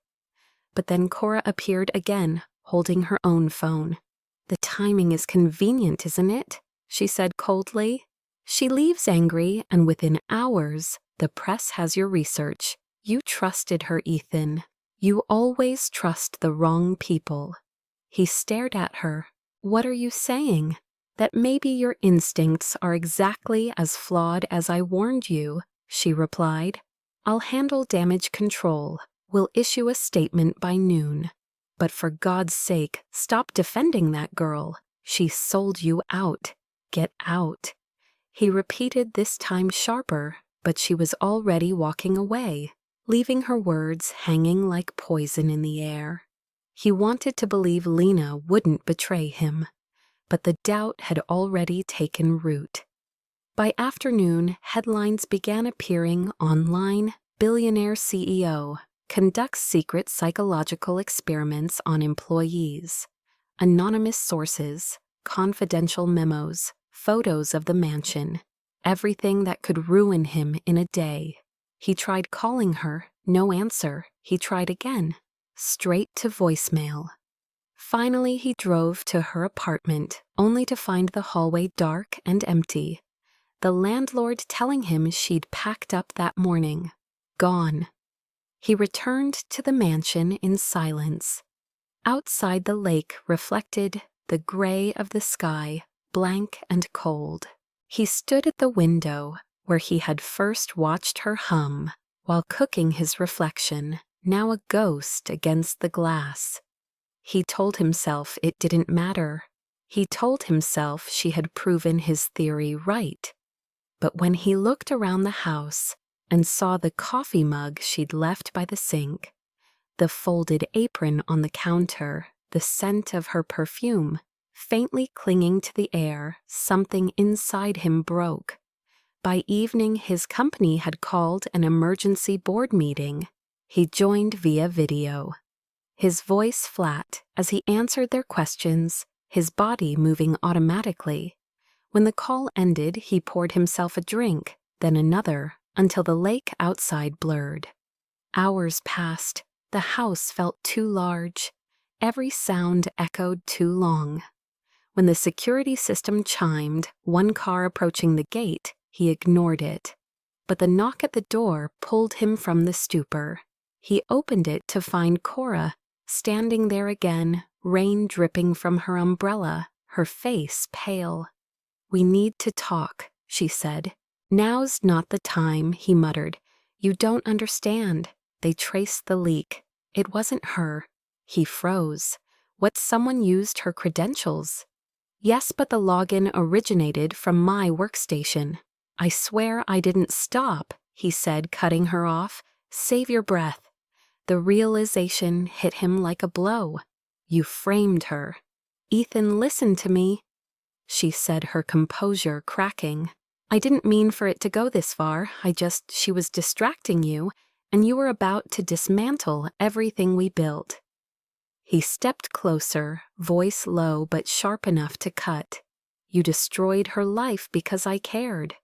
But then Cora appeared again, holding her own phone. "The timing is convenient, isn't it?" she said coldly. "She leaves angry, and within hours, the press has your research. You trusted her, Ethan. You always trust the wrong people." He stared at her. "What are you saying?" "That maybe your instincts are exactly as flawed as I warned you," she replied. "I'll handle damage control. We'll issue a statement by noon. But for God's sake, stop defending that girl. She sold you out. Get out." He repeated, this time sharper, but she was already walking away, leaving her words hanging like poison in the air. He wanted to believe Lena wouldn't betray him, but the doubt had already taken root. By afternoon, headlines began appearing online. Billionaire CEO conducts secret psychological experiments on employees. Anonymous sources, confidential memos, photos of the mansion, everything that could ruin him in a day. He tried calling her, no answer. He tried again, straight to voicemail. Finally, he drove to her apartment, only to find the hallway dark and empty. The landlord telling him she'd packed up that morning. Gone. He returned to the mansion in silence. Outside, the lake reflected the gray of the sky, blank and cold. He stood at the window where he had first watched her hum while cooking, his reflection, now a ghost against the glass. He told himself it didn't matter. He told himself she had proven his theory right. But when he looked around the house and saw the coffee mug she'd left by the sink, the folded apron on the counter, the scent of her perfume, faintly clinging to the air, something inside him broke. By evening, his company had called an emergency board meeting. He joined via video. His voice flat as he answered their questions, his body moving automatically. When the call ended, he poured himself a drink, then another, until the lake outside blurred. Hours passed. The house felt too large. Every sound echoed too long. When the security system chimed, one car approaching the gate, he ignored it. But the knock at the door pulled him from the stupor. He opened it to find Cora, standing there again, rain dripping from her umbrella, her face pale. "We need to talk," she said. "Now's not the time," he muttered. "You don't understand. They traced the leak. It wasn't her." He froze. What, someone used her credentials? "Yes, but the login originated from my workstation." "I swear I didn't stop," he said, cutting her off. "Save your breath." The realization hit him like a blow. "You framed her." "Ethan, listen to me," she said, her composure cracking. "I didn't mean for it to go this far. She was distracting you, and you were about to dismantle everything we built." He stepped closer, voice low but sharp enough to cut. "You destroyed her life because I cared."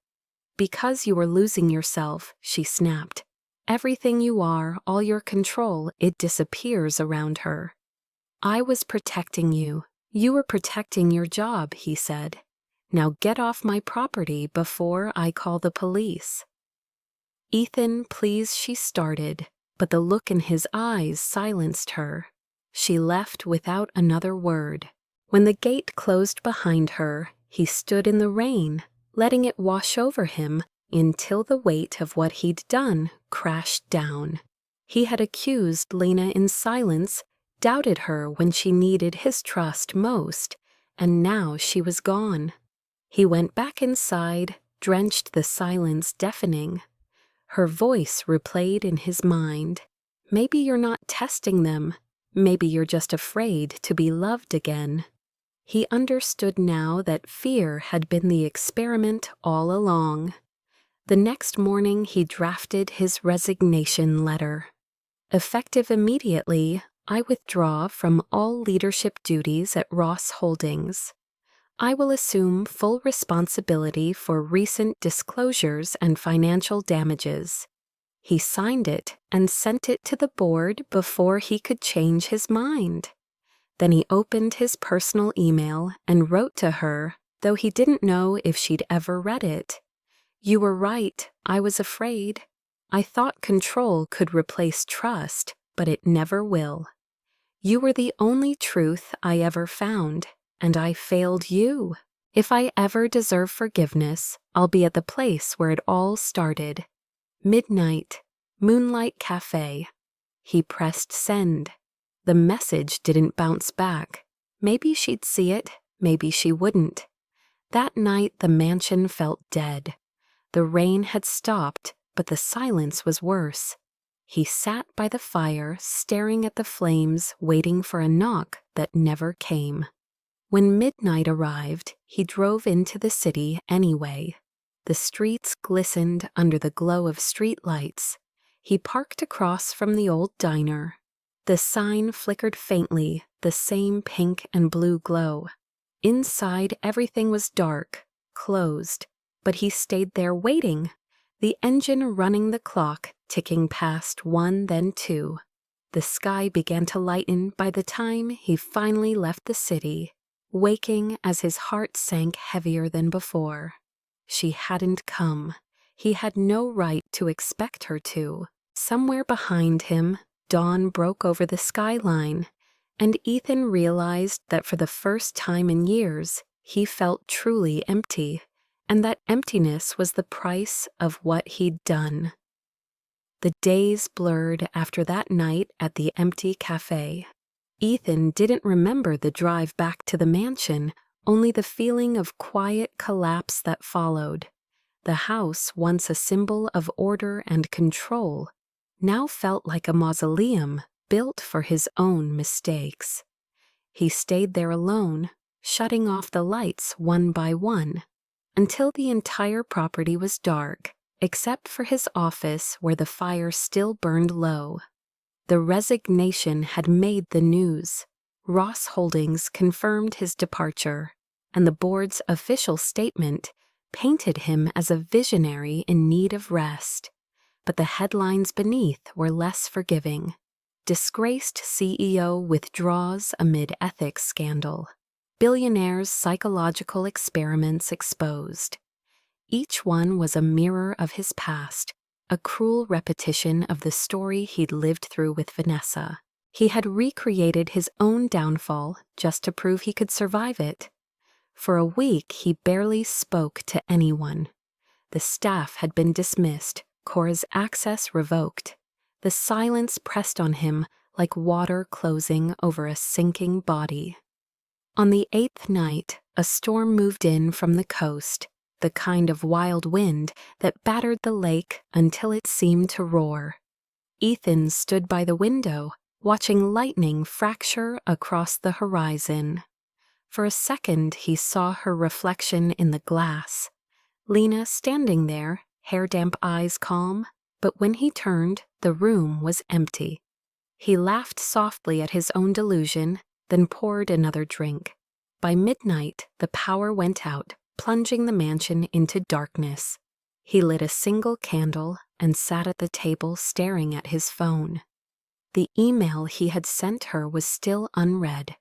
"Because you were losing yourself," she snapped. "Everything you are, all your control, it disappears around her." "I was protecting you. You were protecting your job," he said. "Now get off my property before I call the police." "Ethan, please," she started, but the look in his eyes silenced her. She left without another word. When the gate closed behind her, he stood in the rain, letting it wash over him until the weight of what he'd done crashed down. He had accused Lena in silence, doubted her when she needed his trust most, and now she was gone. He went back inside, drenched the silence deafening. Her voice replayed in his mind. "Maybe you're not testing them. Maybe you're just afraid to be loved again." He understood now that fear had been the experiment all along. The next morning he drafted his resignation letter. "Effective immediately, I withdraw from all leadership duties at Ross Holdings. I will assume full responsibility for recent disclosures and financial damages." He signed it and sent it to the board before he could change his mind. Then he opened his personal email and wrote to her, though he didn't know if she'd ever read it. "You were right. I was afraid. I thought control could replace trust, but it never will. You were the only truth I ever found, and I failed you. If I ever deserve forgiveness, I'll be at the place where it all started. Midnight, Moonlight Cafe." He pressed send. The message didn't bounce back. Maybe she'd see it, maybe she wouldn't. That night the mansion felt dead. The rain had stopped, but the silence was worse. He sat by the fire, staring at the flames, waiting for a knock that never came. When midnight arrived, he drove into the city anyway. The streets glistened under the glow of streetlights. He parked across from the old diner. The sign flickered faintly, the same pink and blue glow. Inside, everything was dark, closed, but he stayed there waiting, the engine running the clock, ticking past 1, then 2. The sky began to lighten by the time he finally left the city, waking as his heart sank heavier than before. She hadn't come. He had no right to expect her to. Somewhere behind him, dawn broke over the skyline, and Ethan realized that for the first time in years, he felt truly empty, and that emptiness was the price of what he'd done. The days blurred after that night at the empty cafe. Ethan didn't remember the drive back to the mansion, only the feeling of quiet collapse that followed. The house, once a symbol of order and control, now felt like a mausoleum built for his own mistakes. He stayed there alone, shutting off the lights one by one, until the entire property was dark, except for his office where the fire still burned low. The resignation had made the news. Ross Holdings confirmed his departure, and the board's official statement painted him as a visionary in need of rest. But the headlines beneath were less forgiving. Disgraced CEO withdraws amid ethics scandal. Billionaire's psychological experiments exposed. Each one was a mirror of his past, a cruel repetition of the story he'd lived through with Vanessa. He had recreated his own downfall just to prove he could survive it. For a week, he barely spoke to anyone. The staff had been dismissed, Cora's access revoked. The silence pressed on him like water closing over a sinking body. On the 8th night, a storm moved in from the coast, the kind of wild wind that battered the lake until it seemed to roar. Ethan stood by the window, watching lightning fracture across the horizon. For a second, he saw her reflection in the glass. Lena standing there, hair-damp eyes calm, but when he turned, the room was empty. He laughed softly at his own delusion, then poured another drink. By midnight, the power went out, plunging the mansion into darkness. He lit a single candle and sat at the table staring at his phone. The email he had sent her was still unread.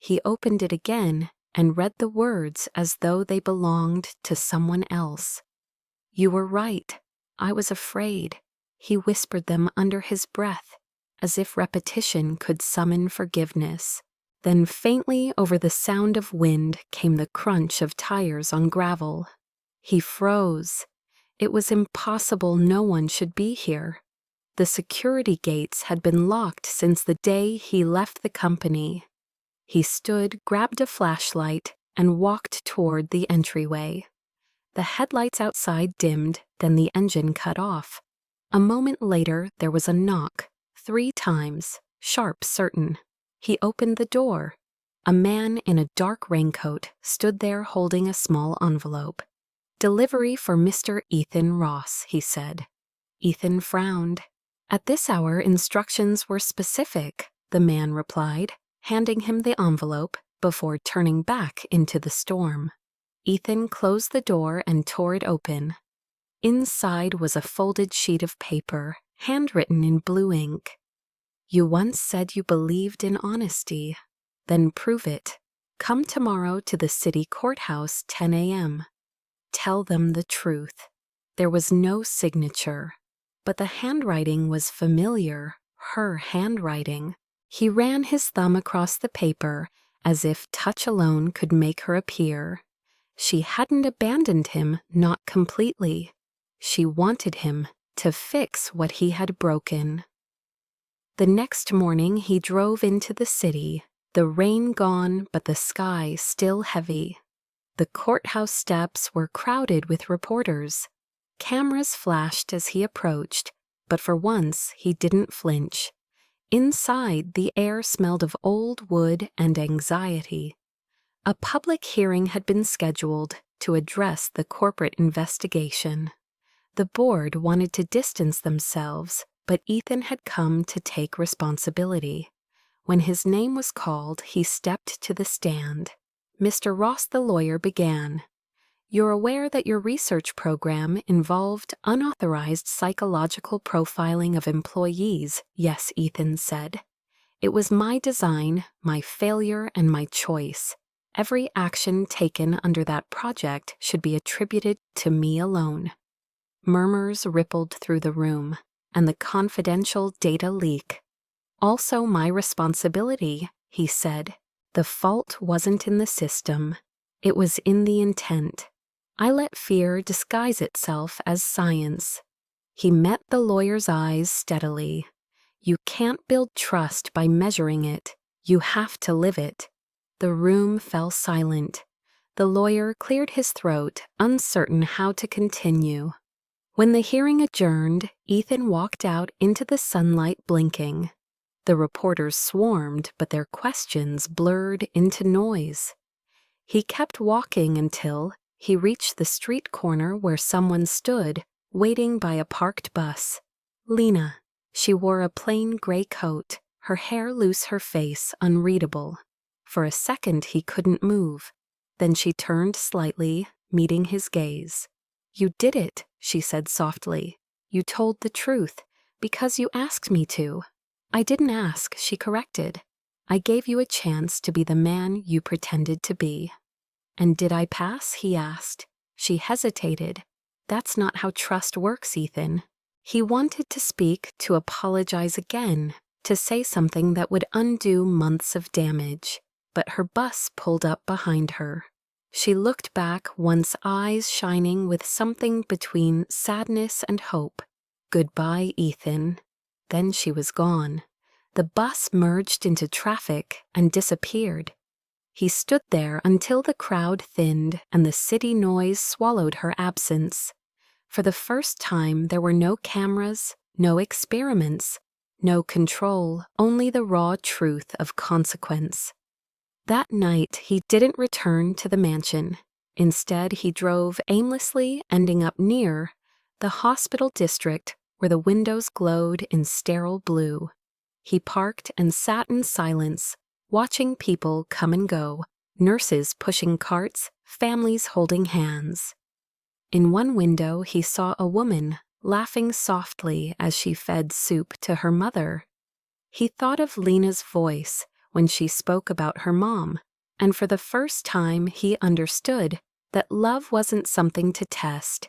He opened it again and read the words as though they belonged to someone else. "You were right. I was afraid." He whispered them under his breath, as if repetition could summon forgiveness. Then faintly over the sound of wind came the crunch of tires on gravel. He froze. It was impossible no one should be here. The security gates had been locked since the day he left the company. He stood, grabbed a flashlight, and walked toward the entryway. The headlights outside dimmed, then the engine cut off. A moment later, there was a knock, 3 times, sharp, certain. He opened the door. A man in a dark raincoat stood there holding a small envelope. "Delivery for Mr. Ethan Ross," he said. Ethan frowned. "At this hour, instructions were specific," the man replied, handing him the envelope before turning back into the storm. Ethan closed the door and tore it open. Inside was a folded sheet of paper, handwritten in blue ink. "You once said you believed in honesty. Then prove it. Come tomorrow to the city courthouse, 10 a.m. Tell them the truth." There was no signature, but the handwriting was familiar, her handwriting. He ran his thumb across the paper, as if touch alone could make her appear. She hadn't abandoned him, not completely. She wanted him to fix what he had broken. The next morning he drove into the city, the rain gone but the sky still heavy. The courthouse steps were crowded with reporters. Cameras flashed as he approached, but for once he didn't flinch. Inside, the air smelled of old wood and anxiety. A public hearing had been scheduled to address the corporate investigation. The board wanted to distance themselves, but Ethan had come to take responsibility. When his name was called, he stepped to the stand. Mr. Ross, the lawyer, began. "You're aware that your research program involved unauthorized psychological profiling of employees?" "Yes," Ethan said. "It was my design, my failure, and my choice. Every action taken under that project should be attributed to me alone." Murmurs rippled through the room, and the confidential data leak. "Also my responsibility," he said. "The fault wasn't in the system. It was in the intent. I let fear disguise itself as science." He met the lawyer's eyes steadily. "You can't build trust by measuring it. You have to live it." The room fell silent. The lawyer cleared his throat, uncertain how to continue. When the hearing adjourned, Ethan walked out into the sunlight blinking. The reporters swarmed, but their questions blurred into noise. He kept walking until he reached the street corner where someone stood, waiting by a parked bus. Lena. She wore a plain gray coat, her hair loose, her face unreadable. For a second he couldn't move. Then she turned slightly, meeting his gaze. "You did it," she said softly. "You told the truth, because you asked me to." "I didn't ask," she corrected. "I gave you a chance to be the man you pretended to be." "And did I pass?" he asked. She hesitated. "That's not how trust works, Ethan." He wanted to speak, to apologize again, to say something that would undo months of damage, but her bus pulled up behind her. She looked back, once eyes shining with something between sadness and hope. "Goodbye, Ethan." Then she was gone. The bus merged into traffic and disappeared. He stood there until the crowd thinned and the city noise swallowed her absence. For the first time, there were no cameras, no experiments, no control, only the raw truth of consequence. That night, he didn't return to the mansion. Instead, he drove aimlessly, ending up near the hospital district where the windows glowed in sterile blue. He parked and sat in silence, watching people come and go, nurses pushing carts, families holding hands. In one window, he saw a woman laughing softly as she fed soup to her mother. He thought of Lena's voice when she spoke about her mom, and for the first time he understood that love wasn't something to test.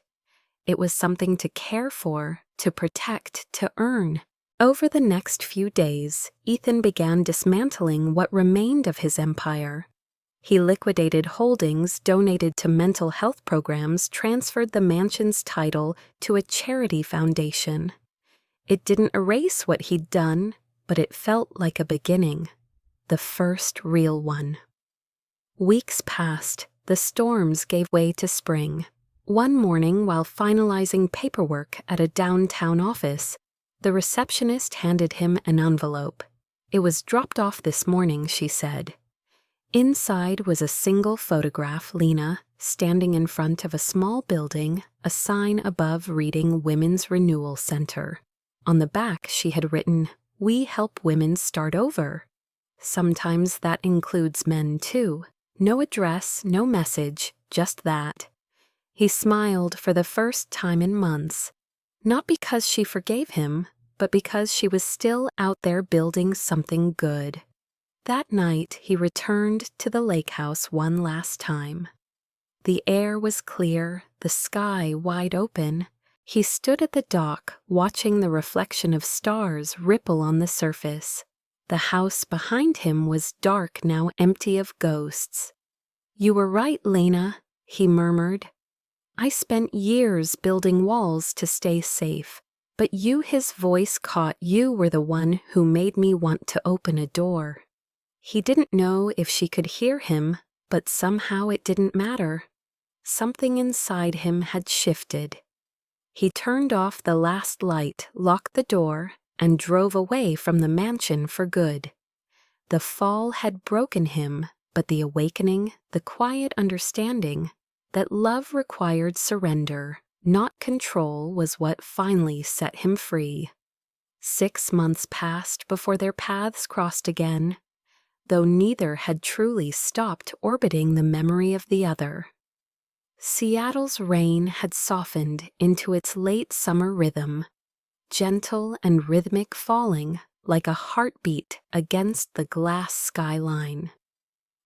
It was something to care for, to protect, to earn. Over the next few days, Ethan began dismantling what remained of his empire. He liquidated holdings donated to mental health programs, transferred the mansion's title to a charity foundation. It didn't erase what he'd done, but it felt like a beginning. The first real one. Weeks passed. The storms gave way to spring. One morning, while finalizing paperwork at a downtown office, the receptionist handed him an envelope. "It was dropped off this morning," she said. Inside was a single photograph, Lena, standing in front of a small building, a sign above reading Women's Renewal Center. On the back, she had written, "We help women start over." Sometimes that includes men, too. No address, no message, just that. He smiled for the first time in months, not because she forgave him, but because she was still out there building something good. That night, he returned to the lake house one last time. The air was clear, the sky wide open. He stood at the dock, watching the reflection of stars ripple on the surface. The house behind him was dark, now empty of ghosts. "You were right, Lena," he murmured. "I spent years building walls to stay safe, but you," his voice caught, "you were the one who made me want to open a door." He didn't know if she could hear him, but somehow it didn't matter. Something inside him had shifted. He turned off the last light, locked the door, and drove away from the mansion for good. The fall had broken him, but the awakening, the quiet understanding that love required surrender, not control, was what finally set him free. 6 months passed before their paths crossed again, though neither had truly stopped orbiting the memory of the other. Seattle's rain had softened into its late summer rhythm, gentle and rhythmic, falling like a heartbeat against the glass skyline.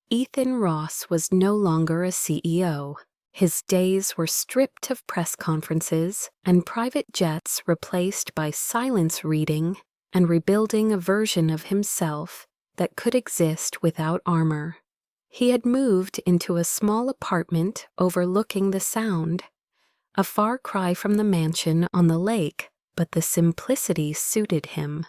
Ethan Ross was no longer a CEO. His days were stripped of press conferences and private jets, replaced by silence reading and rebuilding a version of himself that could exist without armor. He had moved into a small apartment overlooking the Sound, a far cry from the mansion on the lake, but the simplicity suited him.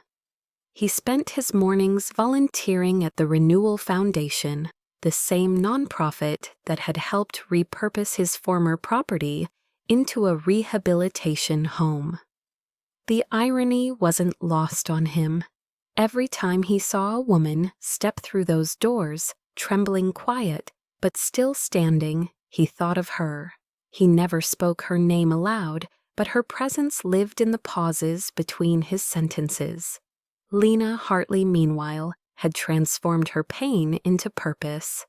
He spent his mornings volunteering at the Renewal Foundation, the same nonprofit that had helped repurpose his former property into a rehabilitation home. The irony wasn't lost on him. Every time he saw a woman step through those doors, trembling quiet, but still standing, he thought of her. He never spoke her name aloud, but her presence lived in the pauses between his sentences. Lena Hartley, meanwhile, had transformed her pain into purpose.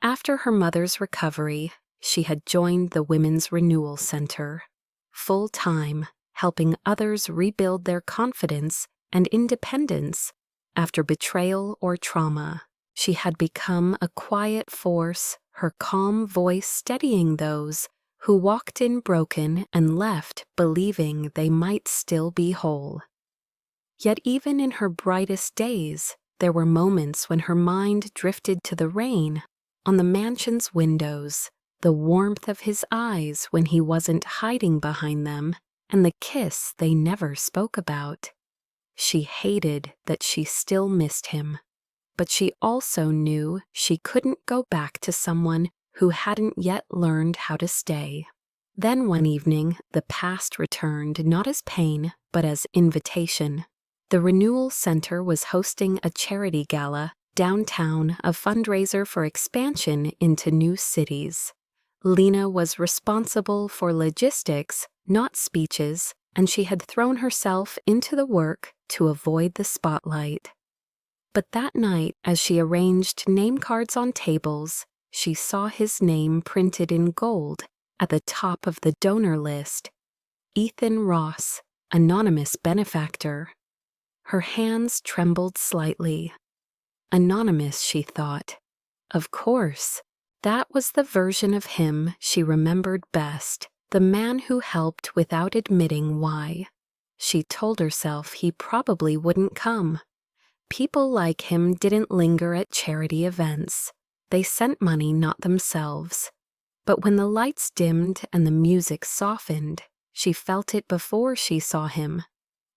After her mother's recovery, she had joined the Women's Renewal Center, full-time, helping others rebuild their confidence and independence. After betrayal or trauma, she had become a quiet force, her calm voice steadying those who walked in broken and left believing they might still be whole. Yet even in her brightest days, there were moments when her mind drifted to the rain on the mansion's windows, the warmth of his eyes when he wasn't hiding behind them, and the kiss they never spoke about. She hated that she still missed him, but she also knew she couldn't go back to someone who hadn't yet learned how to stay. Then one evening, the past returned not as pain, but as invitation. The Renewal Center was hosting a charity gala downtown, a fundraiser for expansion into new cities. Lena was responsible for logistics, not speeches, and she had thrown herself into the work to avoid the spotlight. But that night, as she arranged name cards on tables, she saw his name printed in gold at the top of the donor list. Ethan Ross, anonymous benefactor. Her hands trembled slightly. Anonymous, she thought. Of course, that was the version of him she remembered best, the man who helped without admitting why. She told herself he probably wouldn't come. People like him didn't linger at charity events. They sent money, not themselves. But when the lights dimmed and the music softened, she felt it before she saw him.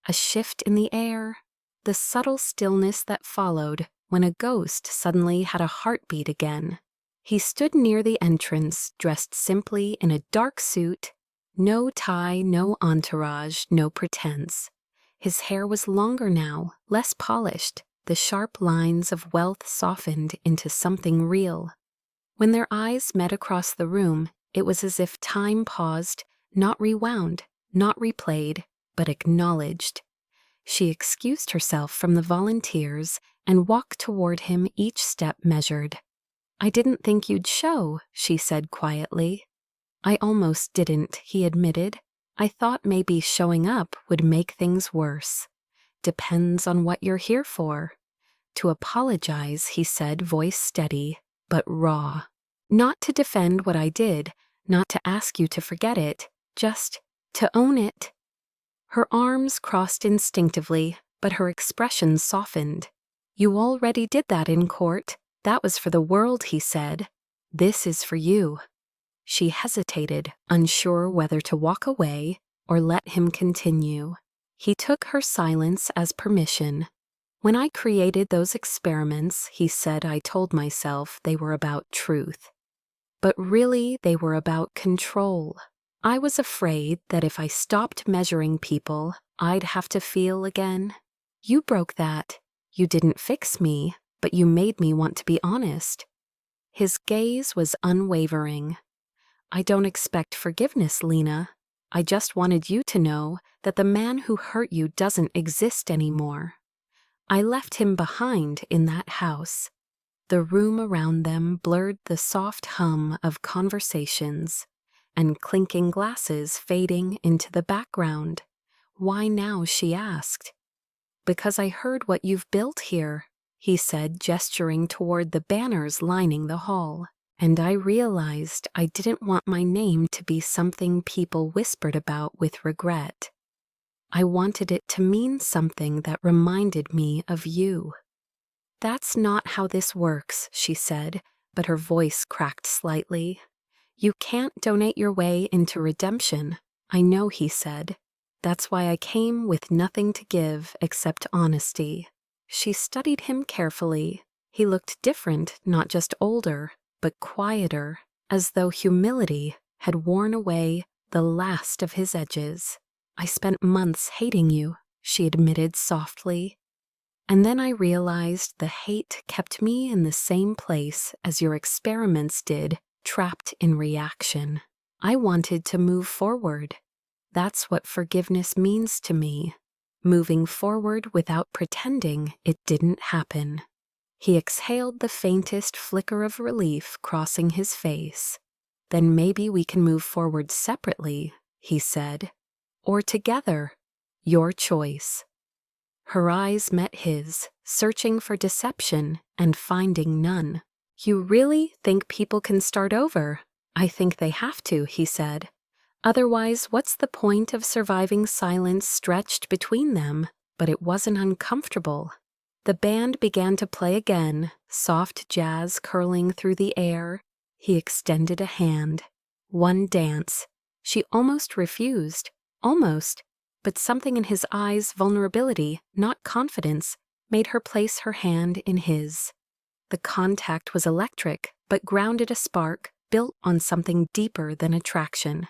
A shift in the air, the subtle stillness that followed when a ghost suddenly had a heartbeat again. He stood near the entrance, dressed simply in a dark suit, no tie, no entourage, no pretense. His hair was longer now, less polished, the sharp lines of wealth softened into something real. When their eyes met across the room, it was as if time paused, not rewound, not replayed, but acknowledged. She excused herself from the volunteers and walked toward him, each step measured. "I didn't think you'd show," she said quietly. "I almost didn't," he admitted. "I thought maybe showing up would make things worse. Depends on what you're here for." To apologize, he said, voice steady, but raw. "Not to defend what I did, not to ask you to forget it, just to own it." Her arms crossed instinctively, but her expression softened. "You already did that in court. That was for the world," he said. "This is for you." She hesitated, unsure whether to walk away or let him continue. He took her silence as permission. "When I created those experiments," he said, "I told myself they were about truth. But really, they were about control. I was afraid that if I stopped measuring people, I'd have to feel again. You broke that. You didn't fix me, but you made me want to be honest." His gaze was unwavering. "I don't expect forgiveness, Lena. I just wanted you to know that the man who hurt you doesn't exist anymore." I left him behind in that house. The room around them blurred the soft hum of conversations and clinking glasses fading into the background. "Why now?" she asked. "Because I heard what you've built here," he said, gesturing toward the banners lining the hall. "And I realized I didn't want my name to be something people whispered about with regret. I wanted it to mean something that reminded me of you." "That's not how this works," she said, but her voice cracked slightly. "You can't donate your way into redemption." "I know," he said. "That's why I came with nothing to give except honesty." She studied him carefully. He looked different, not just older, but quieter, as though humility had worn away the last of his edges. "I spent months hating you," she admitted softly. "And then I realized the hate kept me in the same place as your experiments did, trapped in reaction. I wanted to move forward. That's what forgiveness means to me. Moving forward without pretending it didn't happen." He exhaled, the faintest flicker of relief crossing his face. "Then maybe we can move forward separately," he said. "Or together. Your choice." Her eyes met his, searching for deception and finding none. "You really think people can start over?" "I think they have to," he said. "Otherwise, what's the point of surviving silence stretched between them?" But it wasn't uncomfortable. The band began to play again, soft jazz curling through the air. He extended a hand. One dance. She almost refused. Almost. But something in his eyes, vulnerability, not confidence, made her place her hand in his. The contact was electric, but grounded a spark, built on something deeper than attraction.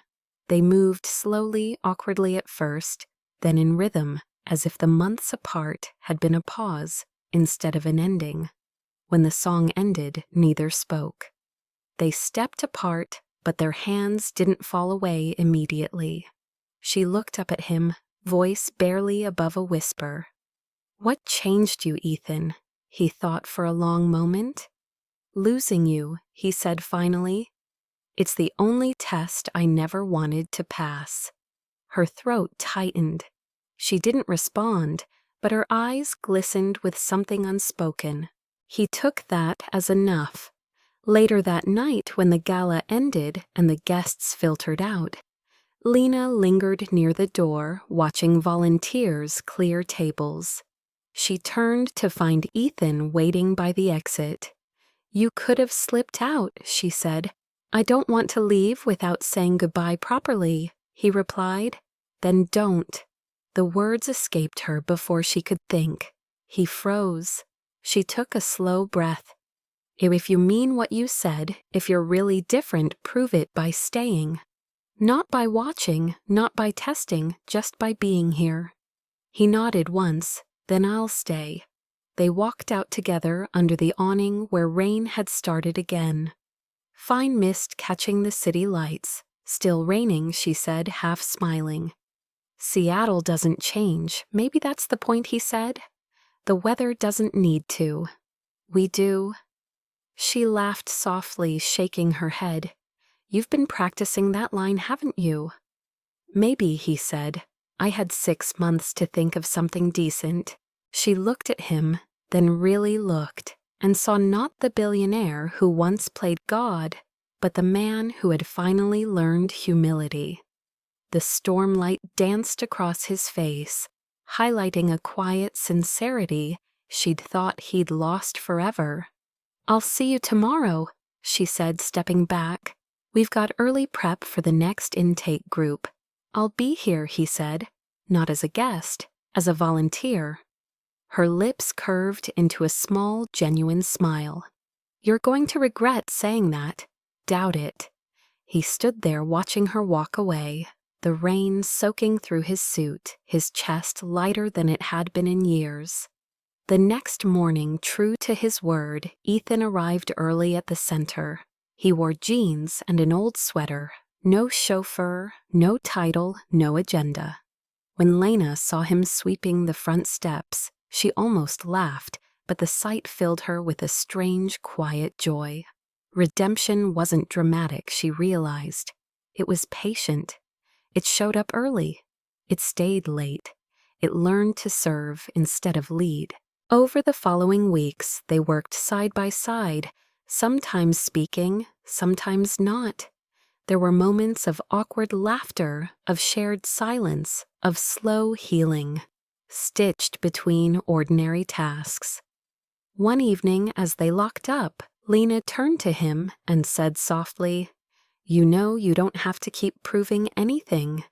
They moved slowly, awkwardly at first, then in rhythm, as if the months apart had been a pause instead of an ending. When the song ended, neither spoke. They stepped apart, but their hands didn't fall away immediately. She looked up at him, voice barely above a whisper. "What changed you, Ethan?" He thought for a long moment. "Losing you," he said finally. "It's the only test I never wanted to pass." Her throat tightened. She didn't respond, but her eyes glistened with something unspoken. He took that as enough. Later that night, when the gala ended and the guests filtered out, Lena lingered near the door, watching volunteers clear tables. She turned to find Ethan waiting by the exit. "You could have slipped out," she said. "I don't want to leave without saying goodbye properly," he replied. "Then don't." The words escaped her before she could think. He froze. She took a slow breath. "If you mean what you said, if you're really different, prove it by staying. Not by watching, not by testing, just by being here." He nodded once, "Then I'll stay." They walked out together under the awning where rain had started again. Fine mist catching the city lights. "Still raining," she said, half smiling. "Seattle doesn't change. Maybe that's the point," he said. "The weather doesn't need to. We do." She laughed softly, shaking her head. "You've been practicing that line, haven't you?" "Maybe," he said. "I had 6 months to think of something decent." She looked at him, then really looked, and saw not the billionaire who once played God, but the man who had finally learned humility. The stormlight danced across his face, highlighting a quiet sincerity she'd thought he'd lost forever. "I'll see you tomorrow," she said, stepping back. "We've got early prep for the next intake group." "I'll be here," he said, "not as a guest, as a volunteer." Her lips curved into a small, genuine smile. "You're going to regret saying that." "Doubt it." He stood there watching her walk away, the rain soaking through his suit, his chest lighter than it had been in years. The next morning, true to his word, Ethan arrived early at the center. He wore jeans and an old sweater. No chauffeur, no title, no agenda. When Lena saw him sweeping the front steps, she almost laughed, but the sight filled her with a strange, quiet joy. Redemption wasn't dramatic, she realized. It was patient. It showed up early. It stayed late. It learned to serve instead of lead. Over the following weeks, they worked side by side, sometimes speaking, sometimes not. There were moments of awkward laughter, of shared silence, of slow healing, stitched between ordinary tasks. One evening, as they locked up, Lena turned to him and said softly, "You know you don't have to keep proving anything."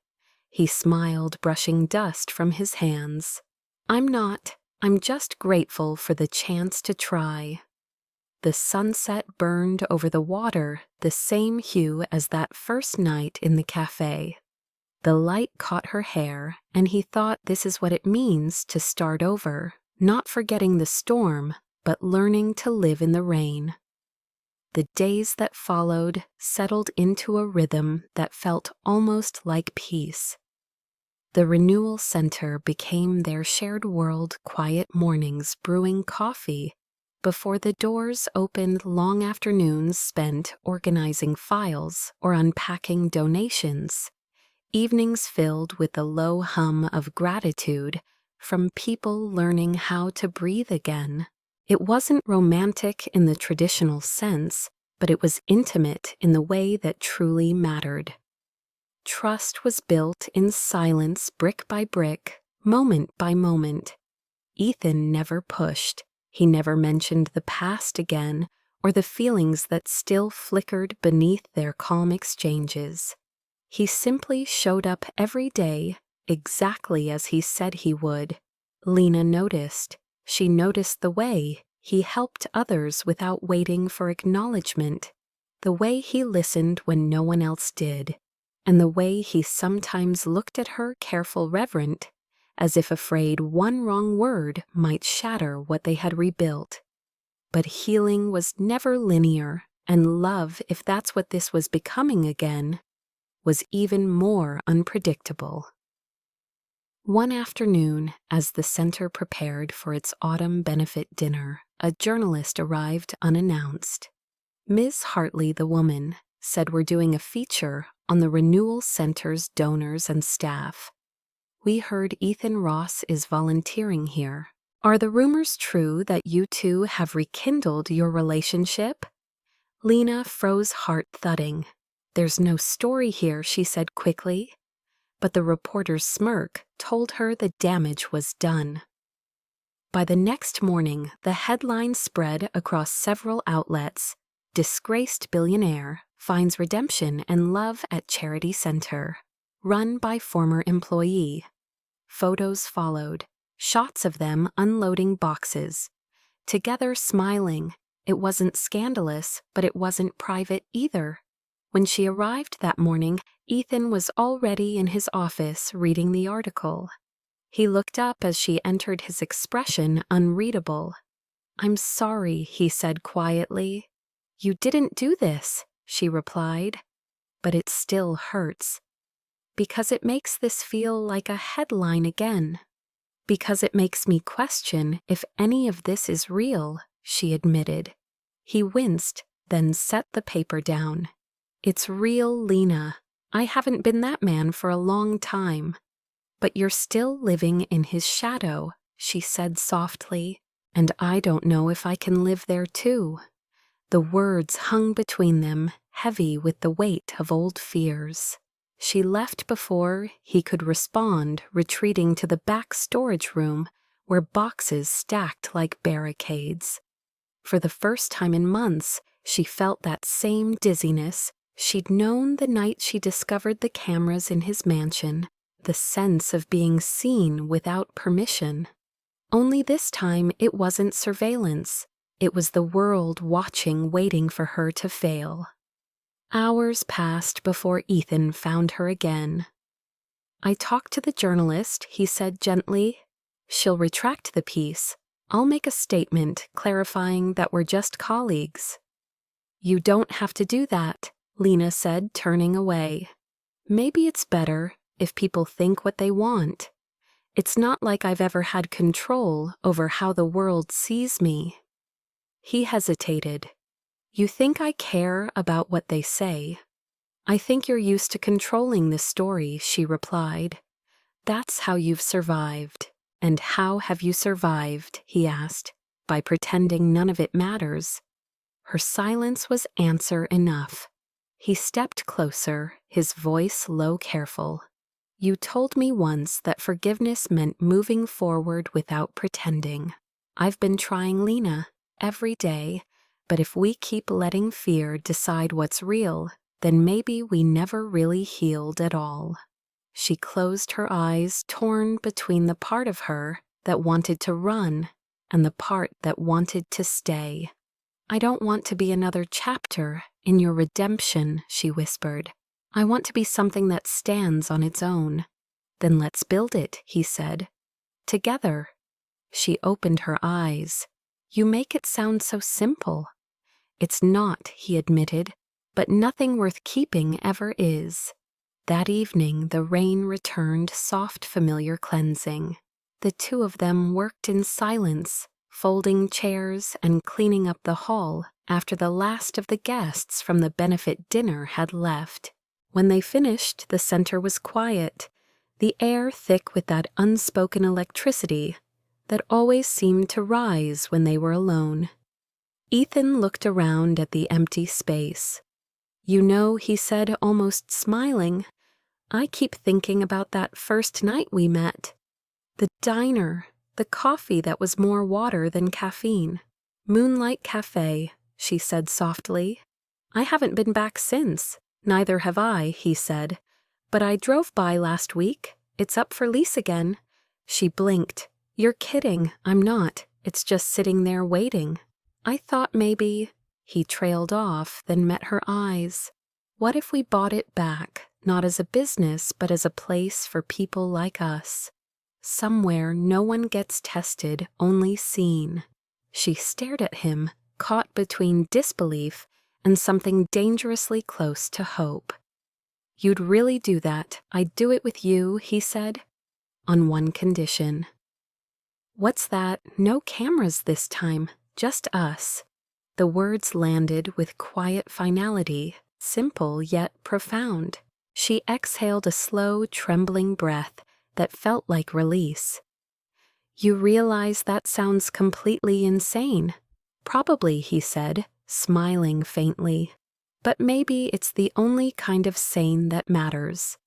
He smiled, brushing dust from his hands. "I'm not. I'm just grateful for the chance to try." The sunset burned over the water, the same hue as that first night in the cafe. The light caught her hair, and he thought this is what it means to start over, not forgetting the storm, but learning to live in the rain. The days that followed settled into a rhythm that felt almost like peace. The Renewal Center became their shared world, quiet mornings brewing coffee before the doors opened, long afternoons spent organizing files or unpacking donations, evenings filled with the low hum of gratitude from people learning how to breathe again. It wasn't romantic in the traditional sense, but it was intimate in the way that truly mattered. Trust was built in silence, brick by brick, moment by moment. Ethan never pushed. He never mentioned the past again or the feelings that still flickered beneath their calm exchanges. He simply showed up every day, exactly as he said he would. Lena noticed. She noticed the way he helped others without waiting for acknowledgement, the way he listened when no one else did, and the way he sometimes looked at her careful reverent, as if afraid one wrong word might shatter what they had rebuilt. But healing was never linear, and love, if that's what this was becoming again, was even more unpredictable. One afternoon, as the center prepared for its autumn benefit dinner, a journalist arrived unannounced. Ms. Hartley, the woman, said we're doing a feature on the Renewal Center's donors and staff. We heard Ethan Ross is volunteering here. Are the rumors true that you two have rekindled your relationship? Lena froze, heart thudding. There's no story here, she said quickly. But the reporter's smirk told her the damage was done. By the next morning, the headline spread across several outlets: Disgraced Billionaire Finds Redemption and Love at Charity Center, run by former employee. Photos followed, shots of them unloading boxes, together smiling. It wasn't scandalous, but it wasn't private either. When she arrived that morning, Ethan was already in his office reading the article. He looked up as she entered, his expression unreadable. "I'm sorry," he said quietly. "You didn't do this," she replied. "But it still hurts. Because it makes this feel like a headline again. Because it makes me question if any of this is real," she admitted. He winced, then set the paper down. "It's real, Lena. I haven't been that man for a long time. But you're still living in his shadow," she said softly, "and I don't know if I can live there too." The words hung between them, heavy with the weight of old fears. She left before he could respond, retreating to the back storage room where boxes stacked like barricades. For the first time in months, she felt that same dizziness she'd known the night she discovered the cameras in his mansion, the sense of being seen without permission. Only this time it wasn't surveillance. It was the world watching, waiting for her to fail. Hours passed before Ethan found her again. "I talked to the journalist," he said gently. "She'll retract the piece. I'll make a statement clarifying that we're just colleagues." "You don't have to do that," Lena said, turning away. "Maybe it's better if people think what they want. It's not like I've ever had control over how the world sees me." He hesitated. "You think I care about what they say?" "I think you're used to controlling the story," she replied. "That's how you've survived." "And how have you survived?" he asked. "By pretending none of it matters." Her silence was answer enough. He stepped closer, his voice low, careful. "You told me once that forgiveness meant moving forward without pretending. I've been trying, Lena, every day, but if we keep letting fear decide what's real, then maybe we never really healed at all." She closed her eyes, torn between the part of her that wanted to run and the part that wanted to stay. "I don't want to be another chapter in your redemption," she whispered. "I want to be something that stands on its own." "Then let's build it," he said. "Together." She opened her eyes. "You make it sound so simple." "It's not," he admitted, "but nothing worth keeping ever is." That evening the rain returned, soft, familiar cleansing. The two of them worked in silence, folding chairs and cleaning up the hall after the last of the guests from the benefit dinner had left. When they finished, the center was quiet. the air thick with that unspoken electricity that always seemed to rise when they were alone. Ethan looked around at the empty space. "You know," he said, almost smiling, "I keep thinking about that first night we met. The diner, the coffee that was more water than caffeine. Moonlight Cafe," she said softly. "I haven't been back since. Neither have I," he said. "But I drove by last week. It's up for lease again." She blinked. "You're kidding. I'm not. It's just sitting there waiting." "I thought maybe—" He trailed off, then met her eyes. "What if we bought it back, not as a business, but as a place for people like us? Somewhere no one gets tested, only seen." She stared at him, caught between disbelief and something dangerously close to hope. "You'd really do that? I'd do it with you," he said. "On one condition." "What's that? No cameras this time, just us." The words landed with quiet finality, simple yet profound. She exhaled a slow, trembling breath that felt like release. "You realize that sounds completely insane?" "Probably," he said, smiling faintly. "But maybe it's the only kind of sane that matters."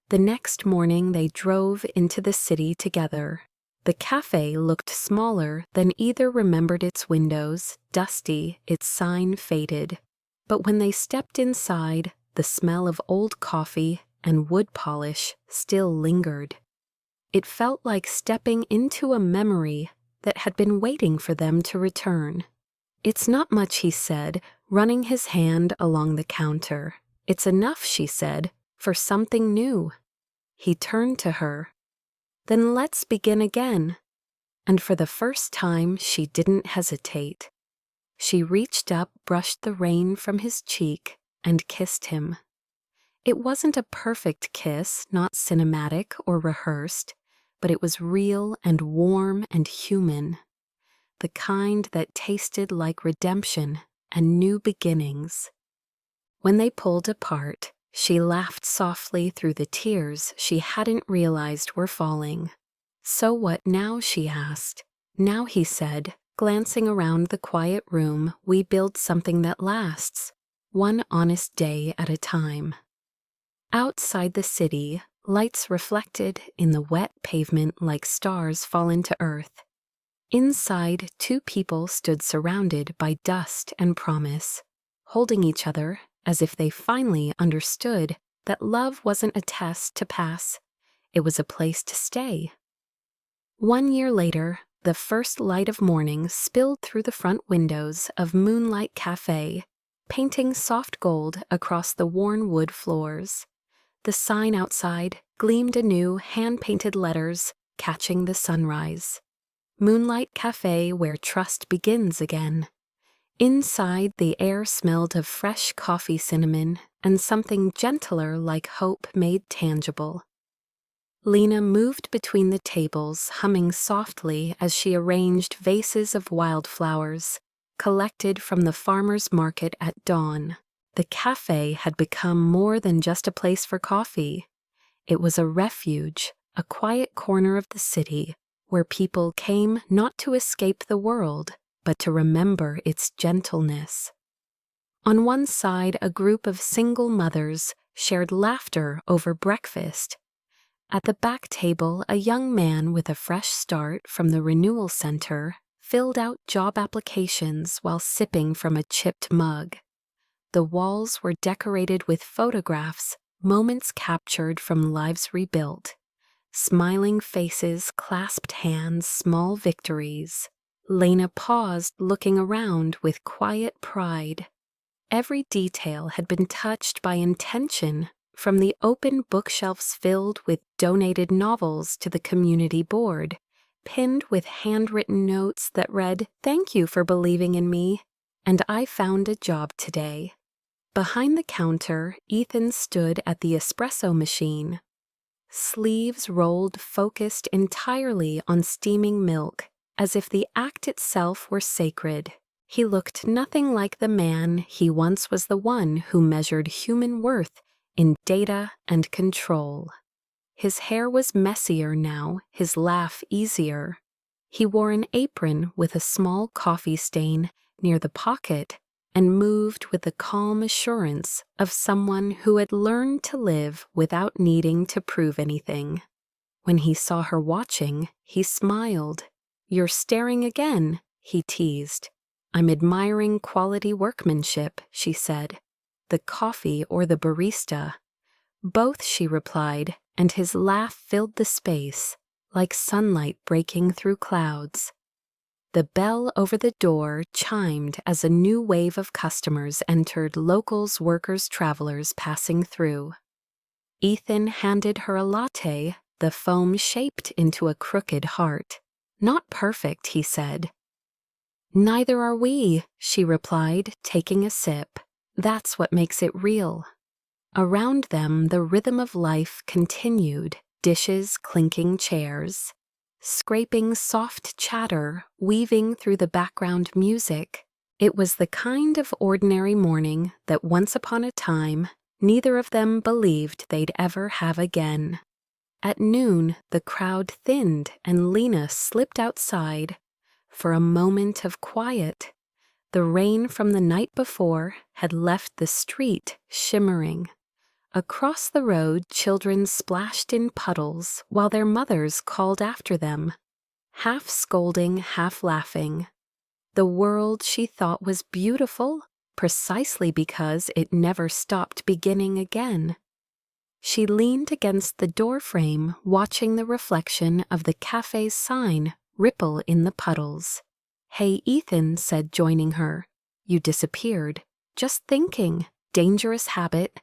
The next morning they drove into the city together. The cafe looked smaller than either remembered its windows, dusty, its sign faded. But when they stepped inside, the smell of old coffee and wood polish still lingered. It felt like stepping into a memory that had been waiting for them to return. "It's not much," he said, running his hand along the counter. "It's enough," she said, "for something new." He turned to her. "Then let's begin again." And for the first time, she didn't hesitate. She reached up, brushed the rain from his cheek, and kissed him. It wasn't a perfect kiss, not cinematic or rehearsed, but it was real and warm and human. The kind that tasted like redemption and new beginnings. When they pulled apart, she laughed softly through the tears she hadn't realized were falling. "So what now?" she asked. "Now," he said, glancing around the quiet room, "we build something that lasts, one honest day at a time." Outside the city, lights reflected in the wet pavement like stars fallen to earth. Inside, two people stood surrounded by dust and promise, holding each other as if they finally understood that love wasn't a test to pass, it was a place to stay. 1 year later, the first light of morning spilled through the front windows of Moonlight Cafe, painting soft gold across the worn wood floors. The sign outside gleamed anew, hand-painted letters, catching the sunrise. Moonlight Cafe, where trust begins again. Inside, the air smelled of fresh coffee cinnamon and something gentler like hope made tangible. Lena moved between the tables, humming softly as she arranged vases of wildflowers, collected from the farmer's market at dawn. The cafe had become more than just a place for coffee. It was a refuge, a quiet corner of the city, where people came not to escape the world, but to remember its gentleness. On one side, a group of single mothers shared laughter over breakfast. At the back table, a young man with a fresh start from the renewal center filled out job applications while sipping from a chipped mug. The walls were decorated with photographs, moments captured from lives rebuilt. Smiling faces, clasped hands, small victories. Lena paused, looking around with quiet pride. Every detail had been touched by intention, from the open bookshelves filled with donated novels to the community board, pinned with handwritten notes that read, "Thank you for believing in me," and "I found a job today." Behind the counter, Ethan stood at the espresso machine. Sleeves rolled, focused entirely on steaming milk, as if the act itself were sacred. He looked nothing like the man he once was, the one who measured human worth in data and control. His hair was messier now, his laugh easier. He wore an apron with a small coffee stain near the pocket and moved with the calm assurance of someone who had learned to live without needing to prove anything. When he saw her watching, he smiled. "You're staring again," he teased. "I'm admiring quality workmanship," she said. "The coffee or the barista?" "Both," she replied, and his laugh filled the space, like sunlight breaking through clouds. The bell over the door chimed as a new wave of customers entered, locals, workers, travelers passing through. Ethan handed her a latte, the foam shaped into a crooked heart. "Not perfect," he said. "Neither are we," she replied, taking a sip. "That's what makes it real." Around them, the rhythm of life continued, dishes clinking chairs, scraping soft chatter weaving through the background music. It was the kind of ordinary morning that once upon a time neither of them believed they'd ever have again. At noon, the crowd thinned and Lena slipped outside for a moment of quiet. The rain from the night before had left the street shimmering. Across the road, children splashed in puddles while their mothers called after them, half scolding, half laughing. The world she thought was beautiful precisely because it never stopped beginning again. She leaned against the doorframe, watching the reflection of the cafe's sign ripple in the puddles. "Hey," Ethan said, joining her. "You disappeared." "Just thinking." "Dangerous habit."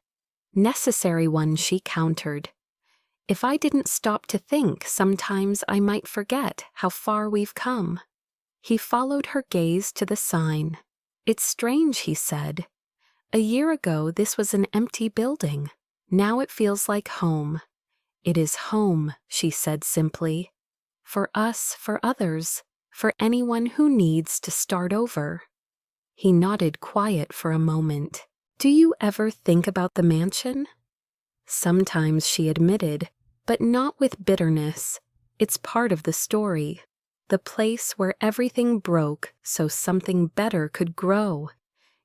"Necessary one," she countered. "If I didn't stop to think, sometimes I might forget how far we've come." He followed her gaze to the sign. "It's strange," he said. "A year ago this was an empty building. Now it feels like home." "It is home," she said simply. "For us, for others, for anyone who needs to start over." He nodded, quiet for a moment. "Do you ever think about the mansion?" "Sometimes," she admitted, "but not with bitterness. It's part of the story. The place where everything broke so something better could grow."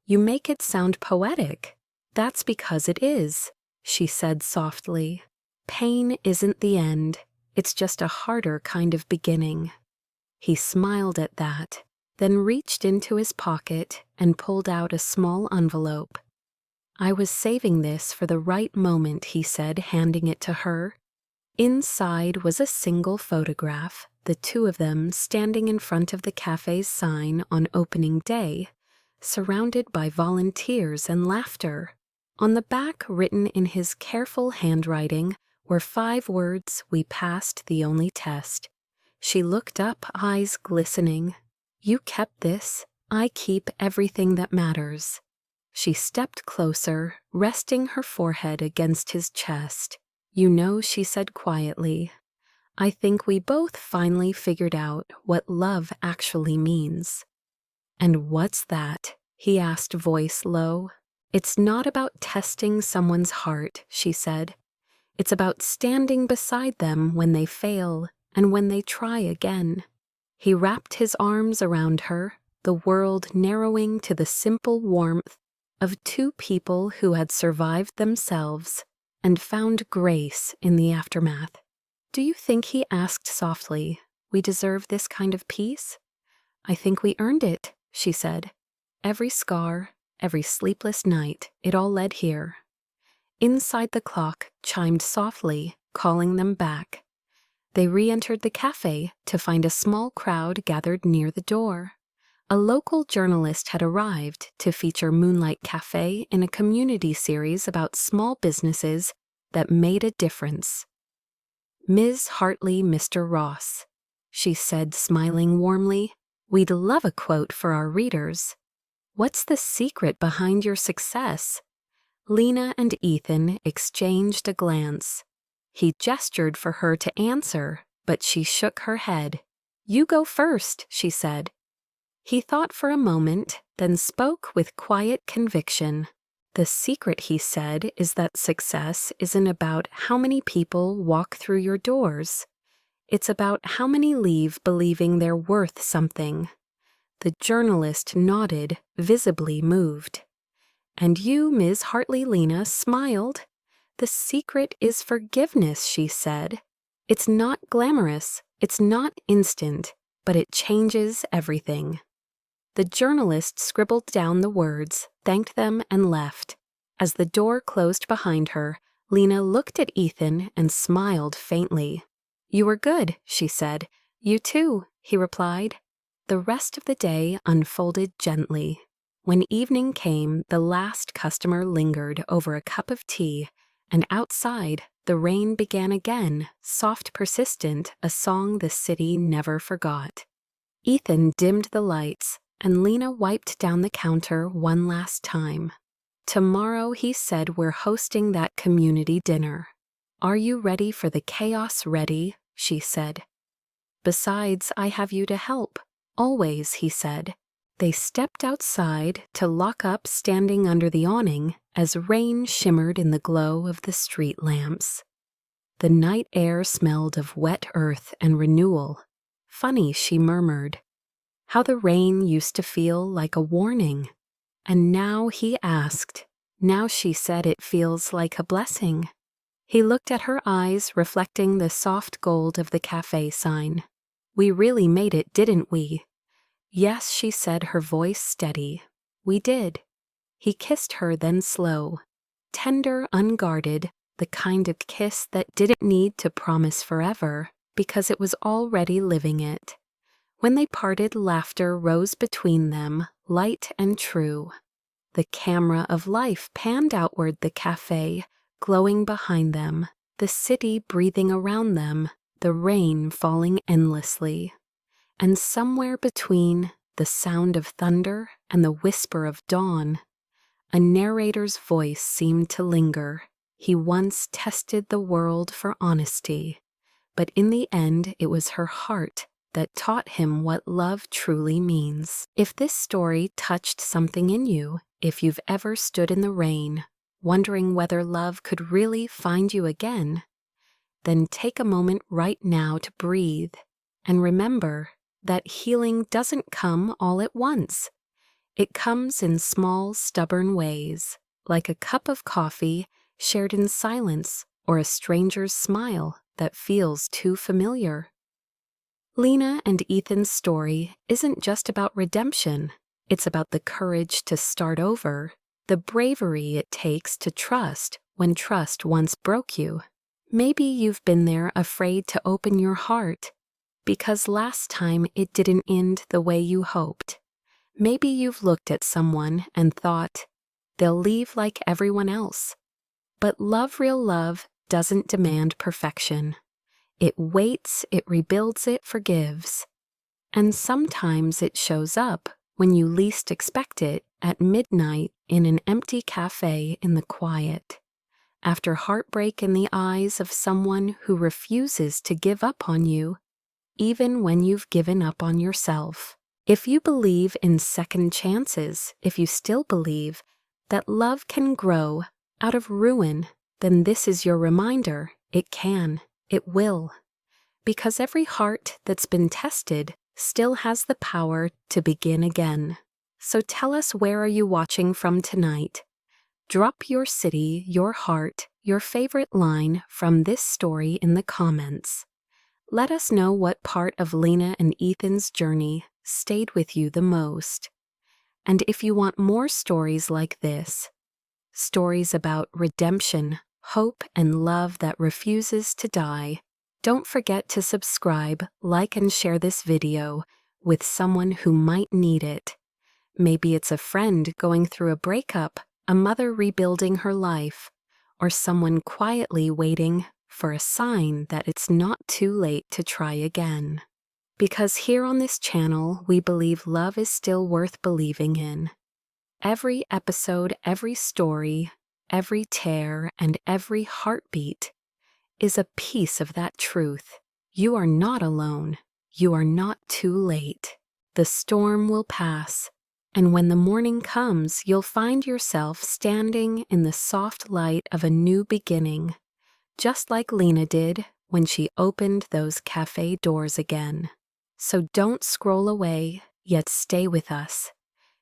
"You make it sound poetic." "That's because it is," she said softly. "Pain isn't the end. It's just a harder kind of beginning." He smiled at that, then reached into his pocket and pulled out a small envelope. "I was saving this for the right moment," he said, handing it to her. Inside was a single photograph, the two of them standing in front of the cafe's sign on opening day, surrounded by volunteers and laughter. On the back, written in his careful handwriting, were 5 words: "We passed the only test." She looked up, eyes glistening. "You kept this. I keep everything that matters." She stepped closer, resting her forehead against his chest. "You know," she said quietly, "I think we both finally figured out what love actually means." "And what's that?" he asked, voice low. "It's not about testing someone's heart," she said. "It's about standing beside them when they fail and when they try again." He wrapped his arms around her, the world narrowing to the simple warmth of two people who had survived themselves and found grace in the aftermath. "Do you think," he asked softly, "we deserve this kind of peace?" "I think we earned it," she said. "Every scar, every sleepless night, it all led here." Inside, the clock chimed softly, calling them back. They re-entered the cafe to find a small crowd gathered near the door. A local journalist had arrived to feature Moonlight Cafe in a community series about small businesses that made a difference. "Ms. Hartley, Mr. Ross," she said, smiling warmly. "We'd love a quote for our readers." "What's the secret behind your success?" Lena and Ethan exchanged a glance. He gestured for her to answer, but she shook her head. "You go first," she said. He thought for a moment, then spoke with quiet conviction. The secret, he said, is that success isn't about how many people walk through your doors. It's about how many leave believing they're worth something. The journalist nodded, visibly moved. And you, Ms. Hartley-Lena, smiled. The secret is forgiveness, she said. It's not glamorous, it's not instant, but it changes everything. The journalist scribbled down the words, thanked them, and left. As the door closed behind her, Lena looked at Ethan and smiled faintly. "You were good," she said. "You too," he replied. The rest of the day unfolded gently. When evening came, the last customer lingered over a cup of tea, and outside, the rain began again, soft, persistent, a song the city never forgot. Ethan dimmed the lights, and Lena wiped down the counter one last time. "Tomorrow," he said, "we're hosting that community dinner. Are you ready for the chaos? Ready?" she said. "Besides, I have you to help. Always," he said. They stepped outside to lock up, standing under the awning as rain shimmered in the glow of the street lamps. The night air smelled of wet earth and renewal. "Funny," she murmured. "How the rain used to feel like a warning. And now," he asked. "Now," she said, "it feels like a blessing." He looked at her eyes, reflecting the soft gold of the cafe sign. "We really made it, didn't we?" "Yes," she said, her voice steady. "We did." He kissed her, then slow. Tender, unguarded, the kind of kiss that didn't need to promise forever, because it was already living it. When they parted, laughter rose between them, light and true. The camera of life panned outward, the cafe glowing behind them, the city breathing around them, the rain falling endlessly. And somewhere between, the sound of thunder and the whisper of dawn, a narrator's voice seemed to linger. He once tested the world for honesty, but in the end it was her heart that taught him what love truly means. If this story touched something in you, if you've ever stood in the rain, wondering whether love could really find you again, then take a moment right now to breathe and remember that healing doesn't come all at once. It comes in small, stubborn ways, like a cup of coffee shared in silence or a stranger's smile that feels too familiar. Lena and Ethan's story isn't just about redemption. It's about the courage to start over, the bravery it takes to trust when trust once broke you. Maybe you've been there, afraid to open your heart, because last time it didn't end the way you hoped. Maybe you've looked at someone and thought, they'll leave like everyone else. But love, real love, doesn't demand perfection. It waits, it rebuilds, it forgives. And sometimes it shows up when you least expect it, at midnight in an empty cafe in the quiet. After heartbreak in the eyes of someone who refuses to give up on you, even when you've given up on yourself. If you believe in second chances, if you still believe that love can grow out of ruin, then this is your reminder. It can, it will. Because every heart that's been tested still has the power to begin again. So tell us, where are you watching from tonight? Drop your city, your heart, your favorite line from this story in the comments. Let us know what part of Lena and Ethan's journey stayed with you the most. And if you want more stories like this, stories about redemption, hope, and love that refuses to die, don't forget to subscribe, like, and share this video with someone who might need it. Maybe it's a friend going through a breakup, a mother rebuilding her life, or someone quietly waiting for a sign that it's not too late to try again. Because here on this channel, we believe love is still worth believing in. Every episode, every story, every tear, and every heartbeat is a piece of that truth. You are not alone. You are not too late. The storm will pass. And when the morning comes, you'll find yourself standing in the soft light of a new beginning, just like Lena did when she opened those cafe doors again. So don't scroll away, yet stay with us.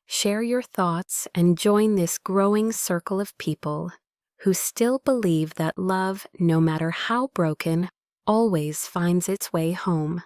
Share your thoughts and join this growing circle of people who still believe that love, no matter how broken, always finds its way home.